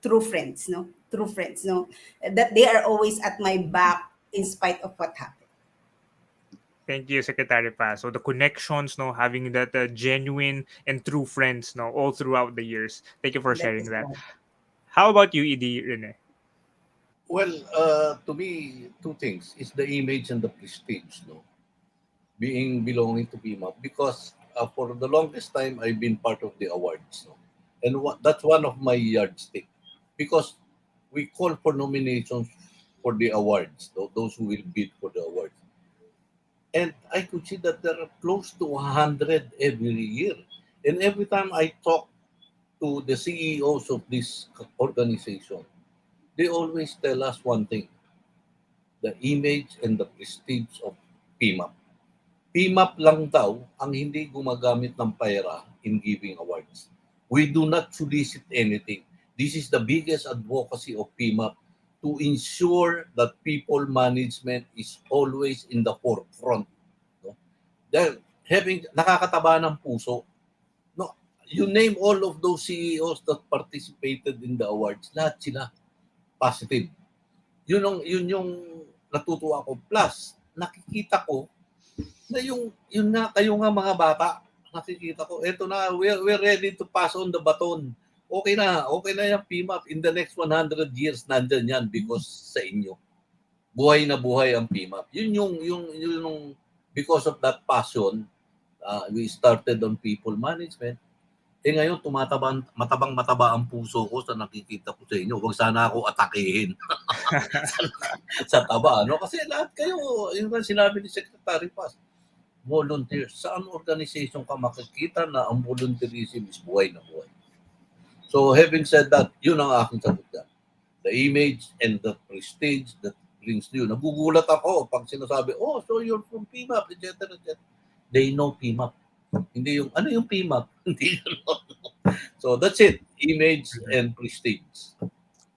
true friends, no, true friends, no, that they are always at my back in spite of what happened. Thank you, Secretary Paz. So the connections, no, having that genuine and true friends, no, all throughout the years. Thank you for That sharing is that. right. How about you, Edie, Rene? Well, to me, two things: it's the image and the prestige, no, being belonging to BMAP, because for the longest time I've been part of the awards, no? And that's one of my yardstick, because we call for nominations for the awards, those who will bid for the awards, and I could see that there are close to 100 every year, and every time I talk to the CEOs of this organization, they always tell us one thing: the image and the prestige of PMAP. PMAP lang daw ang hindi gumagamit ng pera in giving awards. We do not solicit anything. This is the biggest advocacy of PMAP, to ensure that people management is always in the forefront. No? Dahil nakakataba ng puso. No, you name all of those CEOs that participated in the awards, lahat sila positive. Yun yung natutuwa ko. Plus, nakikita ko na yun nga, kayo nga mga bata, nakikita ko, eto na, we're ready to pass on the baton. Okay na yung PMAP. In the next 100 years, nandyan yan because sa inyo. Buhay na buhay ang PMAP. Yung because of that passion, we started on people management. Ngayon, matabang-mataba ang puso ko sa nakikita ko sa inyo. Huwag sana ako atakihin sa taba. No? Kasi lahat kayo, yung sinabi ni Secretary Paz, volunteers. Saan organization ka makikita na ang volunteerism is buhay na buhay? So having said that, yun ang aking sagot dyan. The image and the prestige that brings you. Nagugulat ako pag sinasabi, oh, so you're from PMAP, etc. They know PMAP. Hindi yung, ano yung PMAP? Hindi yun. So that's it. Image and prestige.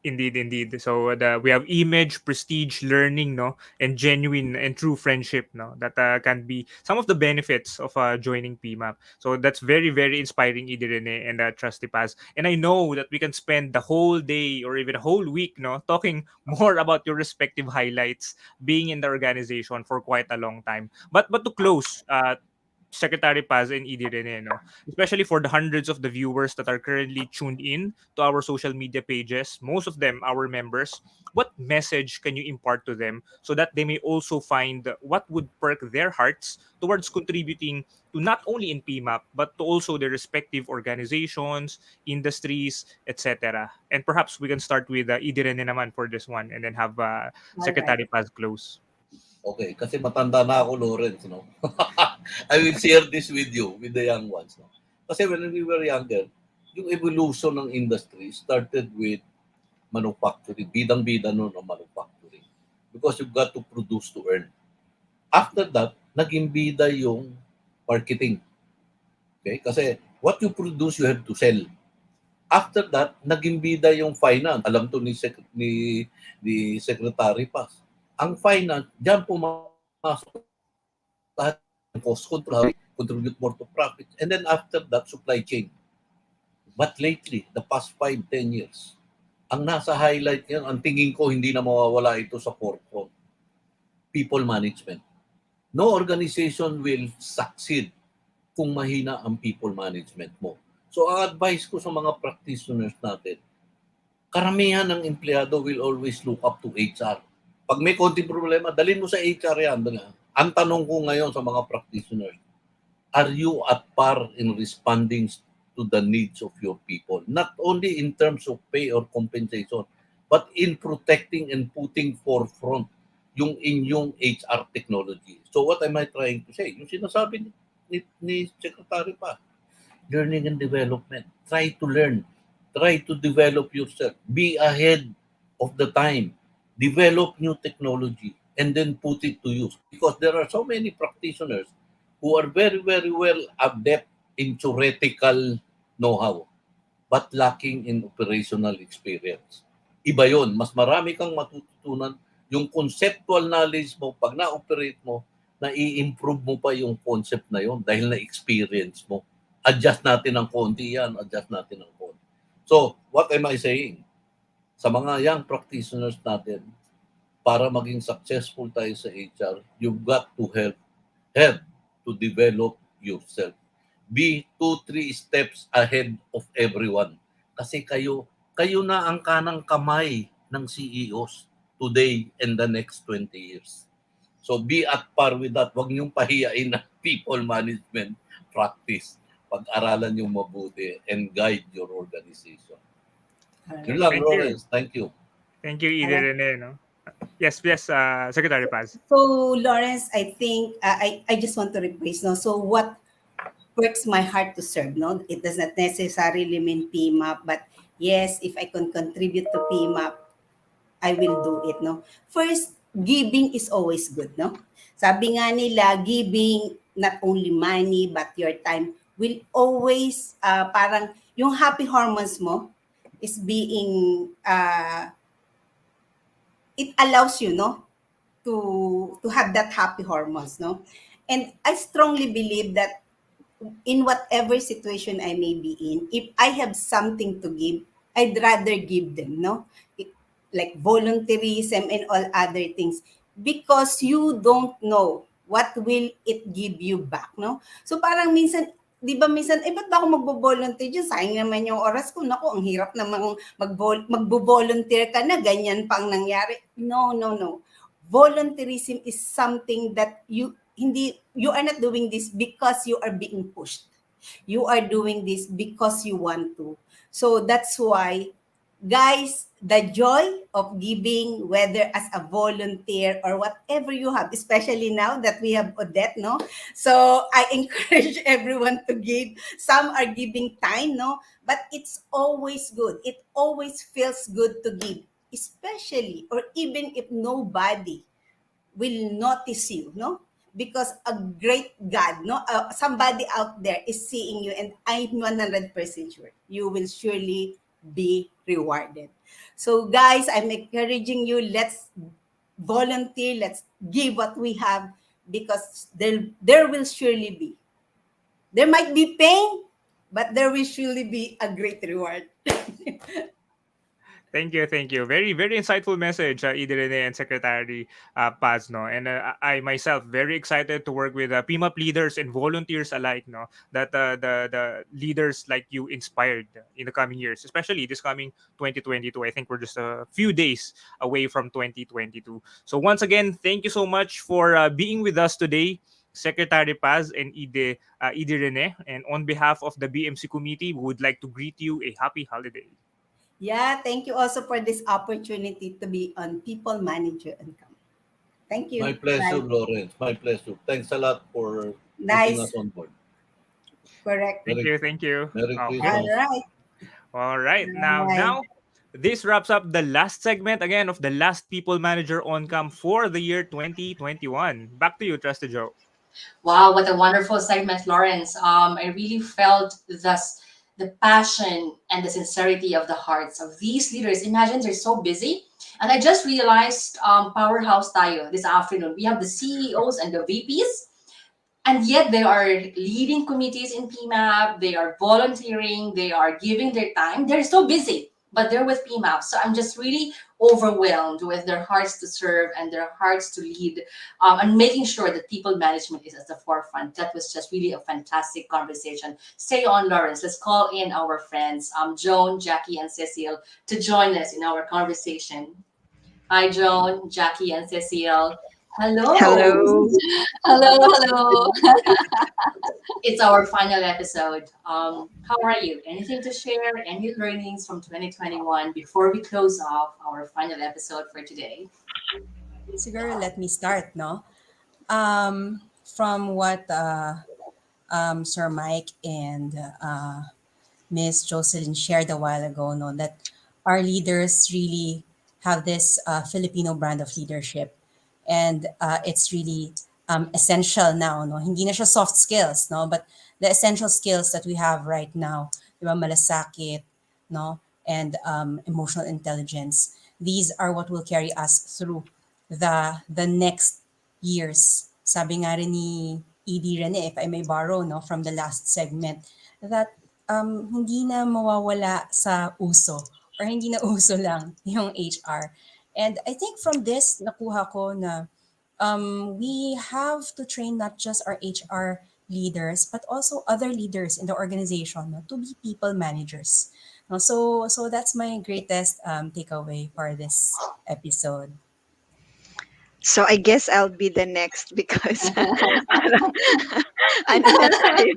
Indeed, indeed. So we have image, prestige, learning, no, and genuine and true friendship, no, that can be some of the benefits of joining PMAP. So that's very, very inspiring, Idirene and Trusty Paz. And I know that we can spend the whole day or even a whole week, no, talking more about your respective highlights, being in the organization for quite a long time. But to close, Secretary Paz and Edie Rene, no? Especially for the hundreds of the viewers that are currently tuned in to our social media pages, most of them our members, what message can you impart to them so that they may also find what would perk their hearts towards contributing to not only in PMAP, but to also their respective organizations, industries, etc. And perhaps we can start with Edie Rene naman for this one and then have All right. Secretary Paz close. Okay, kasi matanda na ako, Lawrence, no? I will share this with you, with the young ones, no? Kasi when we were younger, yung evolution ng industry started with manufacturing. Bidang-bida noon ang manufacturing. Because you've got to produce to earn. After that, naging bida yung marketing. Okay? Kasi what you produce, you have to sell. After that, naging bida yung finance. Alam to ni Secretary Paz. Ang finance, diyan pumasok lahat ng cost control, contribute more to profit. And then after that, supply chain. But lately, the past 5-10 years, ang nasa highlight yan, ang tingin ko hindi na mawawala ito sa forefront. People management. No organization will succeed kung mahina ang people management mo. So ang advice ko sa mga practitioners natin, karamihan ng empleyado will always look up to HR. Pag may konting problema, dalhin mo sa HR yan. Ang tanong ko ngayon sa mga practitioners, are you at par in responding to the needs of your people? Not only in terms of pay or compensation, but in protecting and putting forefront yung inyong HR technology. So what am I trying to say? Yung sinasabi ni Secretary pa, learning and development. Try to learn. Try to develop yourself. Be ahead of the time. Develop new technology and then put it to use. Because there are so many practitioners who are very, very well adept in theoretical know-how but lacking in operational experience. Iba yon, mas marami kang matututunan. Yung conceptual knowledge mo, pag na-operate mo, na-i-improve mo pa yung concept na yon dahil na-experience mo. Adjust natin ng konti yan, adjust natin ng konti. So, what am I saying? Sa mga young practitioners natin, para maging successful tayo sa HR, you've got to help to develop yourself. Be 2-3 steps ahead of everyone. Kasi kayo na ang kanang kamay ng CEOs today and the next 20 years. So be at par with that. Huwag niyong pahiyain na people management practice. Pag-aralan yung mabuti and guide your organization. Yun lang, Thank you. Lawrence. Thank you. Thank you, Edie Rene, no? Yes, Secretary Paz. So, Lawrence, I think I just want to rephrase, no? So, what perks my heart to serve, no? It does not necessarily mean PMAP, but yes, if I can contribute to PMAP, I will do it, no? First, giving is always good, no? Sabi nga nila, giving not only money, but your time will always, parang yung happy hormones mo is being, it allows you, no, to have that happy hormones, no? And I strongly believe that in whatever situation I may be in, if I have something to give, I'd rather give them, no? Like volunteerism and all other things, because you don't know what will it give you back, no? So parang minsan, di ba minsan, ba't ba ako magbo-volunteer dyan? Sayang naman yung oras ko. Naku, ang hirap namang magbo-volunteer ka na, ganyan pa ang nangyari. No. Volunteerism is something that you are not doing this because you are being pushed. You are doing this because you want to. So that's why, guys, the joy of giving, whether as a volunteer or whatever you have, especially now that we have Odette, no? So I encourage everyone to give. Some are giving time, no? But it's always good. It always feels good to give, especially or even if nobody will notice you, no? Because a great God, no? Somebody out there is seeing you, and I'm 100% sure you will surely be rewarded. So guys, I'm encouraging you, let's volunteer, let's give what we have, because there will surely be. There might be pain, but there will surely be a great reward. Thank you, thank you. Very, very insightful message, Idirene and Secretary Paz, no? And I myself very excited to work with PMAP leaders and volunteers alike, no? That the leaders like you inspired in the coming years, especially this coming 2022. I think we're just a few days away from 2022. So once again, thank you so much for being with us today, Secretary Paz and Idirene. And on behalf of the BMC committee, we would like to greet you a happy holiday. Yeah, thank you also for this opportunity to be on People Manager Income. Thank you. My pleasure, Bye. Lawrence. My pleasure. Thanks a lot for putting Nice. us on board. Correct. Thank you, thank you. Merry Okay. Christmas. All right. All right. Bye. Now this wraps up the last segment again of the last People Manager on Cam for the year 2021. Back to you, Trusted Joe. Wow, what a wonderful segment, Lawrence. I really felt the passion and the sincerity of the hearts of these leaders. Imagine they're so busy. And I just realized, powerhouse tayo this afternoon. We have the CEOs and the VPs, and yet they are leading committees in PMAP. They are volunteering. They are giving their time. They're so busy, but they're with PMAP. So I'm just really overwhelmed with their hearts to serve and their hearts to lead, and making sure that people management is at the forefront. That was just really a fantastic conversation. Stay on, Lawrence. Let's call in our friends, Joan, Jackie, and Cecile, to join us in our conversation. Hi, Joan, Jackie, and Cecile. Hello. Hello. Hello, hello. It's our final episode. How are you? Anything to share? Any learnings from 2021 before we close off our final episode for today? Siguro let me start, no? From what Sir Mike and Miss Jocelyn shared a while ago, no, that our leaders really have this Filipino brand of leadership, and it's really essential now, no. Hindi na siya soft skills, no, but the essential skills that we have right now, di ba, malasakit, no, and emotional intelligence. These are what will carry us through the next years. Sabi nga rin ni Edie Rene, if I may borrow, no, from the last segment, that hindi na mawawala sa uso, or hindi na uso lang yung HR. And I think from this, nakuha ko na we have to train not just our HR leaders, but also other leaders in the organization, no, to be people managers. No, so that's my greatest takeaway for this episode. So I guess I'll be the next because ano na tayo,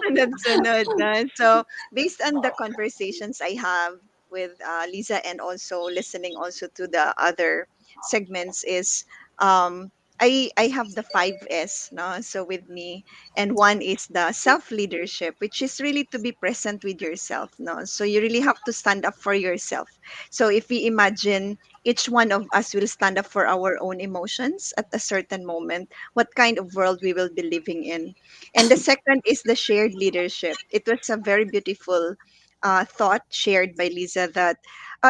sunod-sunod na. So based on the conversations I have with Lisa, and also listening also to the other segments, is I have the 5S, no, so with me, and one is the self leadership, which is really to be present with yourself, no, so you really have to stand up for yourself. So if we imagine each one of us will stand up for our own emotions at a certain moment, what kind of world we will be living in. And the second is the shared leadership. It was a very beautiful thought shared by Lisa, that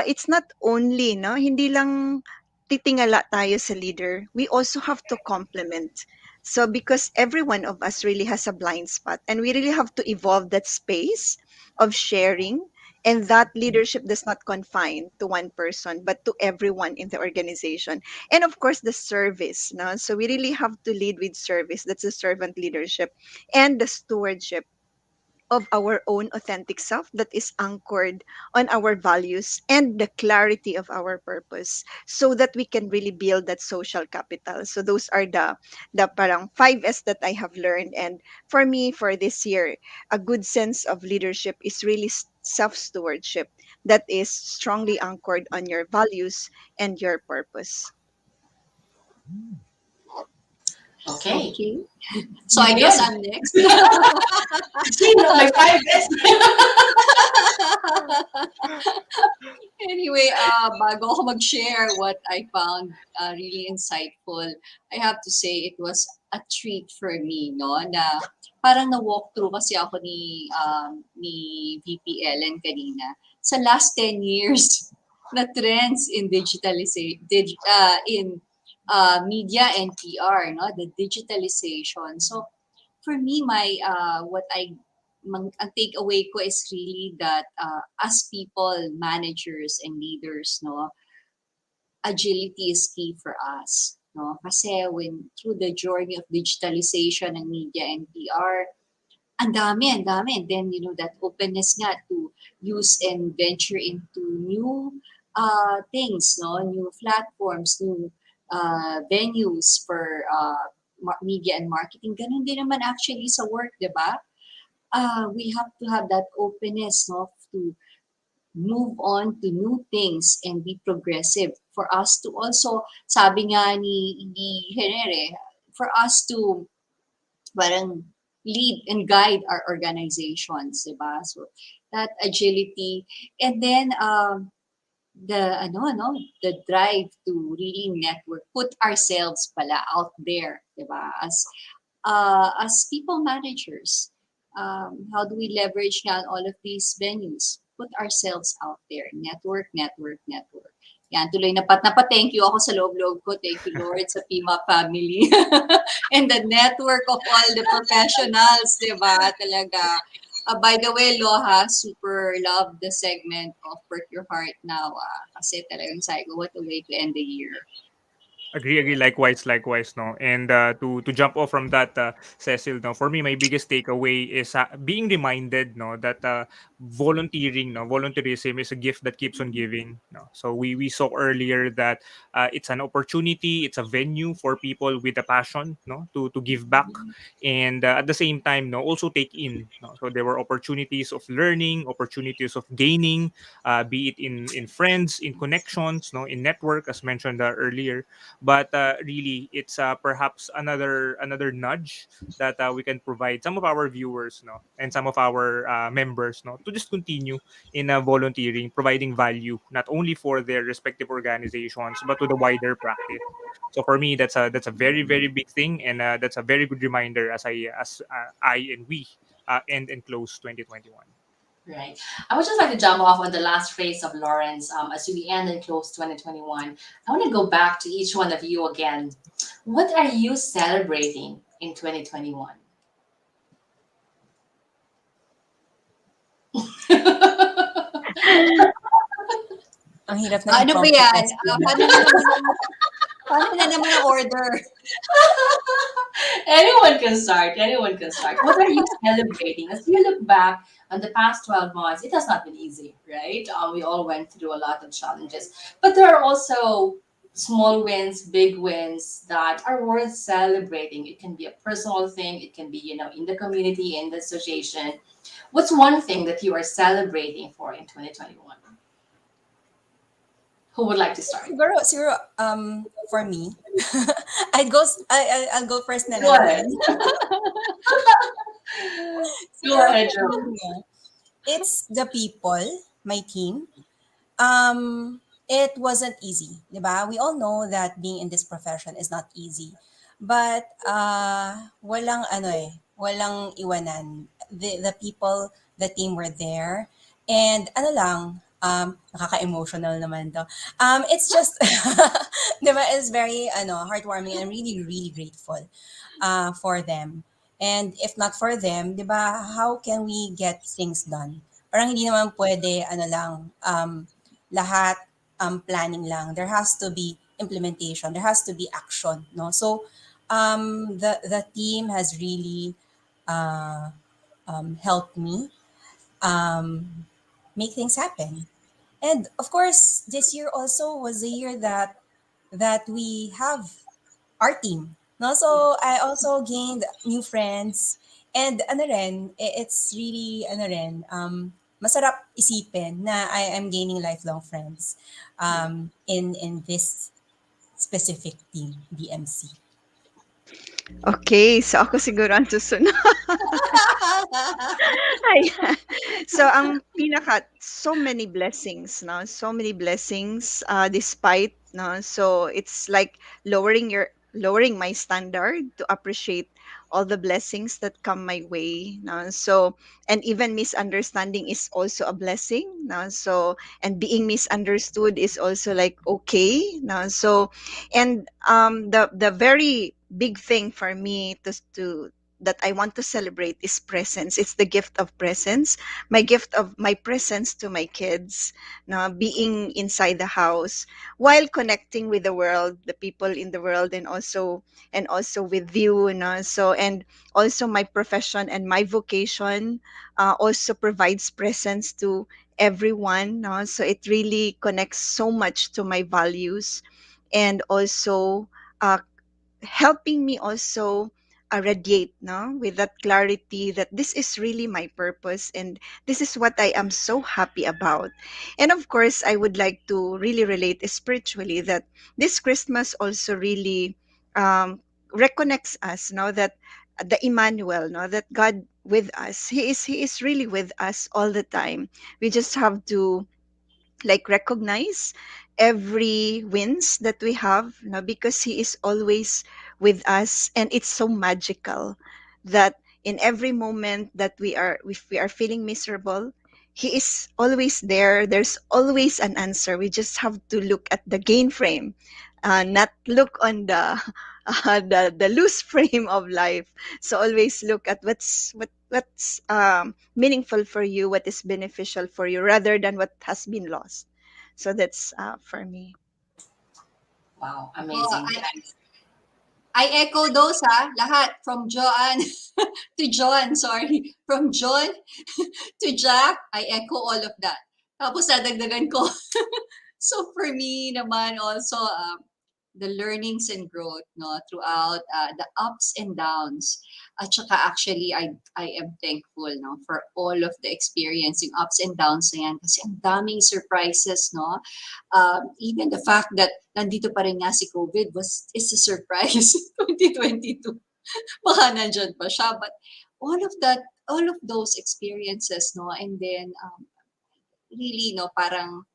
it's not only, no, hindi lang titingala tayo sa leader, we also have to complement. So because every one of us really has a blind spot, and we really have to evolve that space of sharing, and that leadership does not confine to one person but to everyone in the organization. And of course the service, no, so we really have to lead with service. That's the servant leadership. And the stewardship of our own authentic self that is anchored on our values and the clarity of our purpose, so that we can really build that social capital. So those are the parang 5S that I have learned. And for me, for this year, a good sense of leadership is really self stewardship that is strongly anchored on your values and your purpose. Okay. Okay. So I guess I'm next. Sino may 5S? Anyway, bago ako mag-share what I found really insightful, I have to say it was a treat for me, no, na parang na-walk through kasi ako ni VP Ellen kanina sa last 10 years na trends in in media and PR, no? The digitalization. So for me, my ang takeaway ko is really that as people, managers and leaders, no, agility is key for us. No? Kasi when through the journey of digitalization and media and PR, ang dami, ang dami. And then, that openness nga to use and venture into new things, no? New platforms, new venues for media and marketing. Ganun din naman actually sa work, di ba? We have to have that openness, no? To move on to new things and be progressive. For us to also, sabi nga ni Herrere, for us to parang lead and guide our organizations, diba? So that agility, and then the drive to really network, put ourselves pala out there, diba? As people managers, how do we leverage nga all of these venues? Put ourselves out there, network, network, network. Yan, tuloy thank you ako sa loob-loob ko. Thank you, Lord, sa PIMA family. And the network of all the professionals, di ba? Talaga. By the way, Loha, super love the segment of Work Your Heart Now. Kasi talagang sabi ko, what a way to end the year. Agree. Likewise, no. And to jump off from that, Cecil, no. For me, my biggest takeaway is being reminded, no, that volunteering, no, volunteerism is a gift that keeps on giving. No. So we saw earlier that it's an opportunity, it's a venue for people with a passion, no, to give back, and at the same time, no, also take in. No. So there were opportunities of learning, opportunities of gaining, be it in friends, in connections, no, in network, as mentioned earlier. But really, it's perhaps another nudge that we can provide some of our viewers, no, and some of our members, no, to just continue in volunteering, providing value not only for their respective organizations but to the wider practice. So for me, that's a very very big thing, and that's a very good reminder as I and we end and close 2021. Right. I would just like to jump off on the last phrase of Lawrence as we end and close 2021. I want to go back to each one of you again. What are you celebrating in 2021? Ang hirap na Ano ba yan? Paano na naman ang order? Anyone can start. Anyone can start. What are you celebrating? As you look back on the past 12 months, it has not been easy, right? We all went through a lot of challenges. But there are also small wins, big wins that are worth celebrating. It can be a personal thing. It can be, in the community, in the association. What's one thing that you are celebrating for in 2021? Who would like to start? Siguro, for me, I'll go first na Go ahead. Go ahead, Jo. It's the people, my team. It wasn't easy, diba? We all know that being in this profession is not easy. But walang iwanan. The people, the team were there. And nakaka-emotional naman to. It's just, diba, it's very heartwarming, and I'm really, really grateful for them. And if not for them, diba, how can we get things done? Parang hindi naman pwede, lahat planning lang. There has to be implementation. There has to be action, no? So, the team has really helped me make things happen. And of course, this year also was the year that we have our team. No? So I also gained new friends. And it's really masarap isipin na I am gaining lifelong friends in this specific team, BMC. Okay, so ako siguro ang susunod. Ayan. So ang so many blessings, no? So many blessings despite, no? So it's like lowering lowering my standard to appreciate all the blessings that come my way. No? So, and even misunderstanding is also a blessing. No? So, and being misunderstood is also like okay. No? So, and the very big thing for me to that I want to celebrate is presence. It's the gift of presence. My gift of my presence to my kids, no, being inside the house while connecting with the world, the people in the world, and also with you, you know. So and also my profession and my vocation also provides presence to everyone, no? So it really connects so much to my values, and also uh, helping me also radiate, no, with that clarity that this is really my purpose and this is what I am so happy about. And of course I would like to really relate spiritually that this Christmas also really um, reconnects us, no, that the Emmanuel, no, that God with us, he is really with us all the time. We just have to like recognize every wins that we have, no, because he is always with us, and it's so magical that in every moment that if we are feeling miserable, he is always there. There's always an answer. We just have to look at the gain frame, not look on the the loose frame of life. So always look at what's meaningful for you, what is beneficial for you, rather than what has been lost. So that's for me. Wow, Oh, amazing. I echo those ha, lahat from Joanne to John, sorry. From John to Jack, I echo all of that. Tapos dadagdagan ko. So for me naman also, the learnings and growth, no, throughout the ups and downs. At saka actually, I am thankful, no, for all of the experiencing ups and downs na yan. Kasi ang daming surprises, no. Even the fact that nandito pa rin nga si COVID is a surprise. 2022. Baka nandyan pa siya. But all of those experiences, no, and then really, no, parang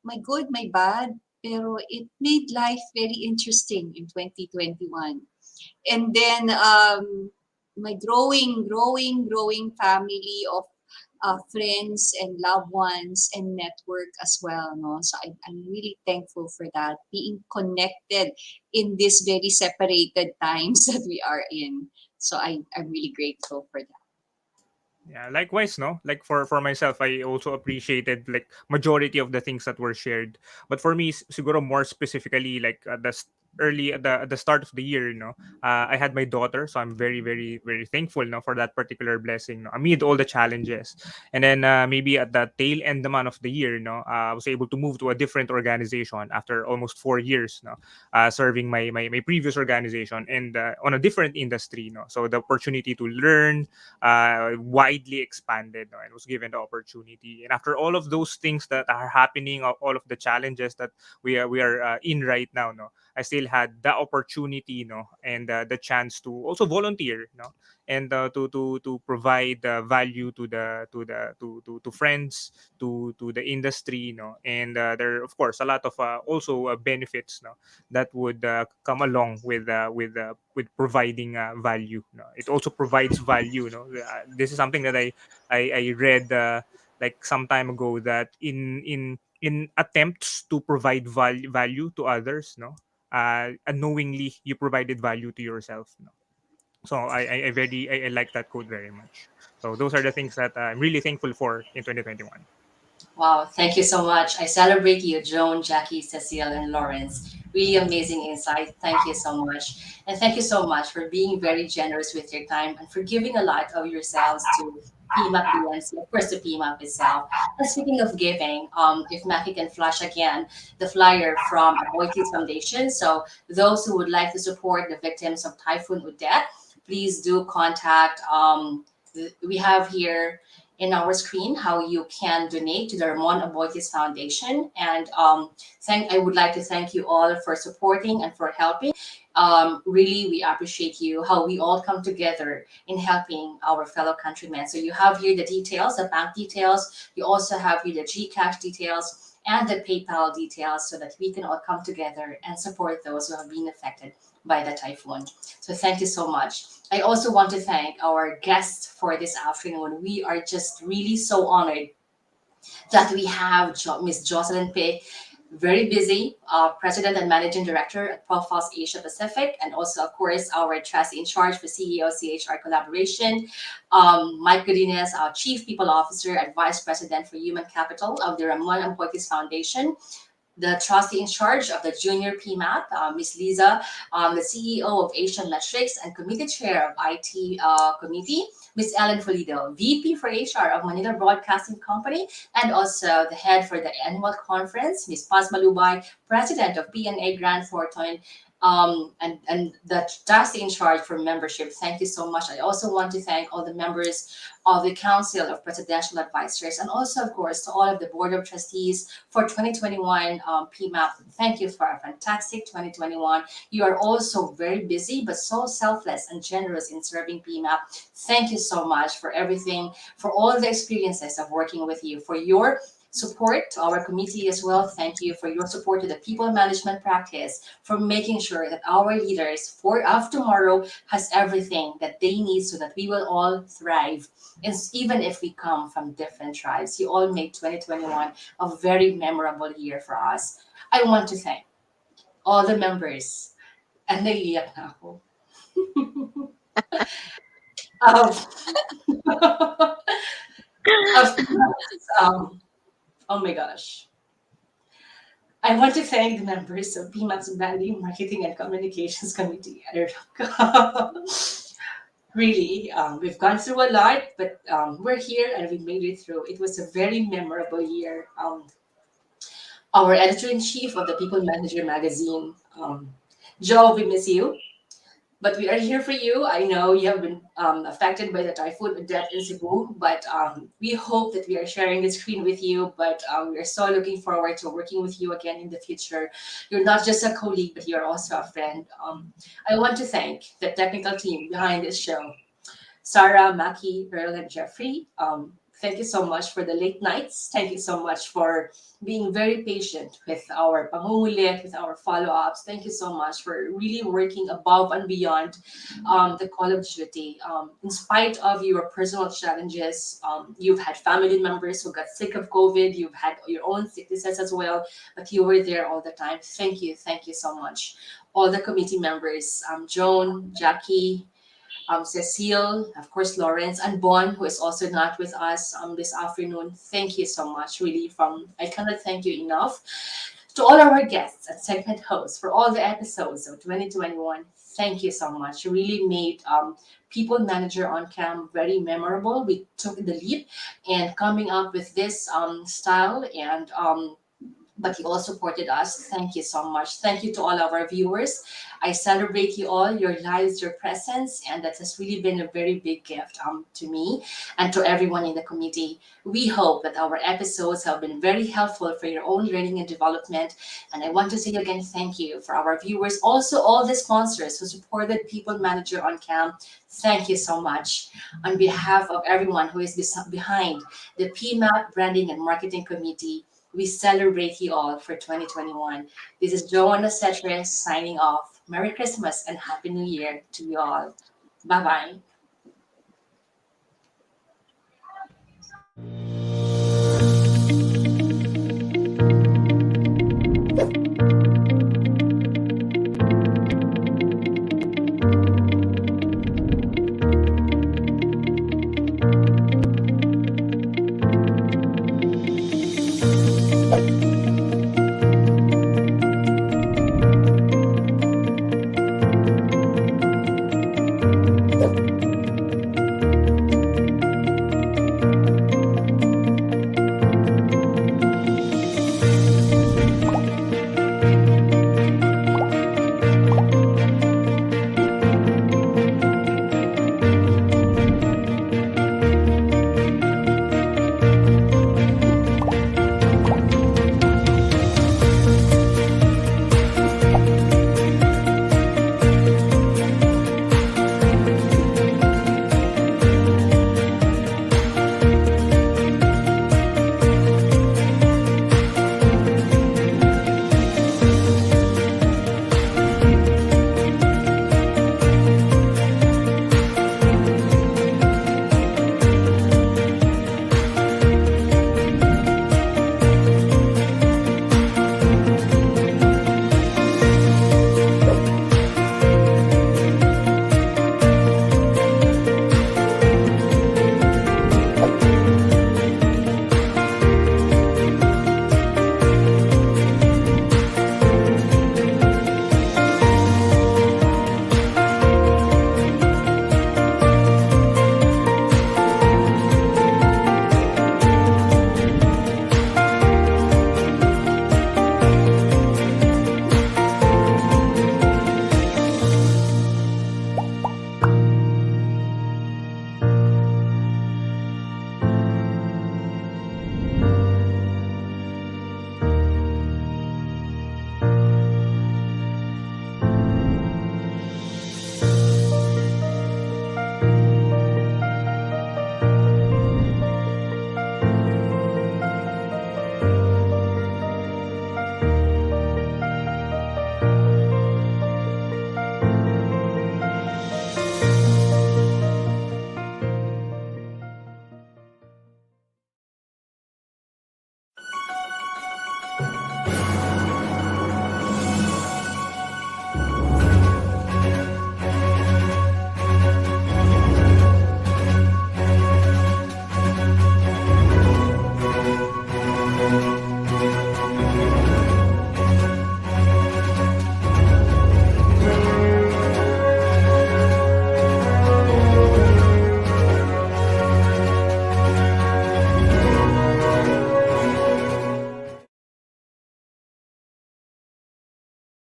my good, my bad, pero it made life very interesting in 2021. And then my growing family of friends and loved ones and network as well. No, so I'm really thankful for that, being connected in these very separated times that we are in. So I'm really grateful for that. Yeah, likewise, no. Like for myself, I also appreciated like majority of the things that were shared. But for me, siguro more specifically, like early at the start of the year, I had my daughter, so I'm very very very thankful, for that particular blessing, amid all the challenges. And then maybe at the tail end naman of the year, I was able to move to a different organization after almost 4 years, serving my previous organization and on a different industry, so the opportunity to learn widely expanded, and was given the opportunity. And after all of those things that are happening, all of the challenges that we are in right now, I still had the opportunity, and the chance to also volunteer, and to provide value to friends, to the industry, and there are, of course, a lot of also benefits, that would come along with providing value. It also provides value. This is something that I read like some time ago, that in attempts to provide value to others, unknowingly you provided value to yourself. So I like that quote very much. So those are the things that I'm really thankful for in 2021. Wow, thank you so much. I celebrate you, Joan, Jackie, Cecile, and Lawrence. Really amazing insight. Thank you so much. And thank you so much for being very generous with your time and for giving a lot of yourselves to PMAP DNC, of course, to PMAP itself. And speaking of giving, if Mackie can flash again the flyer from Aboitiz Foundation. So those who would like to support the victims of Typhoon Odette, please do contact. We have here in our screen how you can donate to the Ramon Aboitiz Foundation. And I would like to thank you all for supporting and for helping. Really, we appreciate you, how we all come together in helping our fellow countrymen. So you have here the details, the bank details. You also have here the GCash details. and the PayPal details so that we can all come together and support those who have been affected by the typhoon. So thank you so much. I also want to thank our guests for this afternoon. We are just really so honored that we have Ms. Jocelyn Pei, very busy, President and Managing Director at Profiles Asia Pacific, and also, of course, our trustee in charge for CEO CHR Collaboration, Mike Godinez, our Chief People Officer and Vice President for Human Capital of the Ramon Ampoitis Foundation, the trustee in charge of the Junior PMAP, Ms. Lisa, the CEO of Asian Metrics and Committee Chair of IT Committee, Ms. Ellen Folido, VP for HR of Manila Broadcasting Company, and also the head for the annual conference, Ms. Paz Malubay, President of PNA Grand Fortune, and the trustee in charge for membership. Thank you so much. I also want to thank all the members of the Council of Presidential Advisors, and also, of course, to all of the Board of Trustees for 2021 PMAP. Thank you for a fantastic 2021. You are also very busy, but so selfless and generous in serving PMAP. Thank you so much for everything, for all the experiences of working with you, for your support to our committee as well. Thank you for your support to the people management practice, for making sure that our leaders of tomorrow has everything that they need so that we will all thrive. And even if we come from different tribes, you all made 2021 a very memorable year for us. I want to thank all the members, and naiiyak na ako, of oh my gosh. I want to thank the members of PMAP's Branding, Marketing, and Communications Committee. Really, we've gone through a lot, but we're here and we made it through. It was a very memorable year. Our editor-in-chief of the People Manager magazine, Joe, we miss you. But we are here for you. I know you have been affected by the typhoon death in Cebu, but we hope that we are sharing the screen with you. But we are so looking forward to working with you again in the future. You're not just a colleague, but you're also a friend. I want to thank the technical team behind this show, Sarah, Maki, Earl, and Jeffrey. Thank you so much for the late nights. Thank you so much for being very patient with our pangungulit, with our follow-ups. Thank you so much for really working above and beyond the call of duty. In spite of your personal challenges, you've had family members who got sick of COVID. You've had your own sicknesses as well, but you were there all the time. Thank you. Thank you so much. All the committee members, Joan, Jackie, Cecile, of course, Lawrence, and Bon, who is also not with us this afternoon. Thank you so much, really. I cannot thank you enough. To all our guests and segment hosts for all the episodes of 2021, thank you so much. You really made People Manager on Cam very memorable. We took the leap and coming up with this style and but you all supported us. Thank you so much. Thank you to all our viewers. I celebrate you all, your lives, your presence, and that has really been a very big gift to me and to everyone in the committee. We hope that our episodes have been very helpful for your own learning and development. And I want to say again, thank you for our viewers. Also, all the sponsors who supported People Manager on Cam. Thank you so much. On behalf of everyone who is behind the PMAP Branding and Marketing Committee, we celebrate you all for 2021. This is Joanna Cetres signing off. Merry Christmas and Happy New Year to you all. Bye-bye.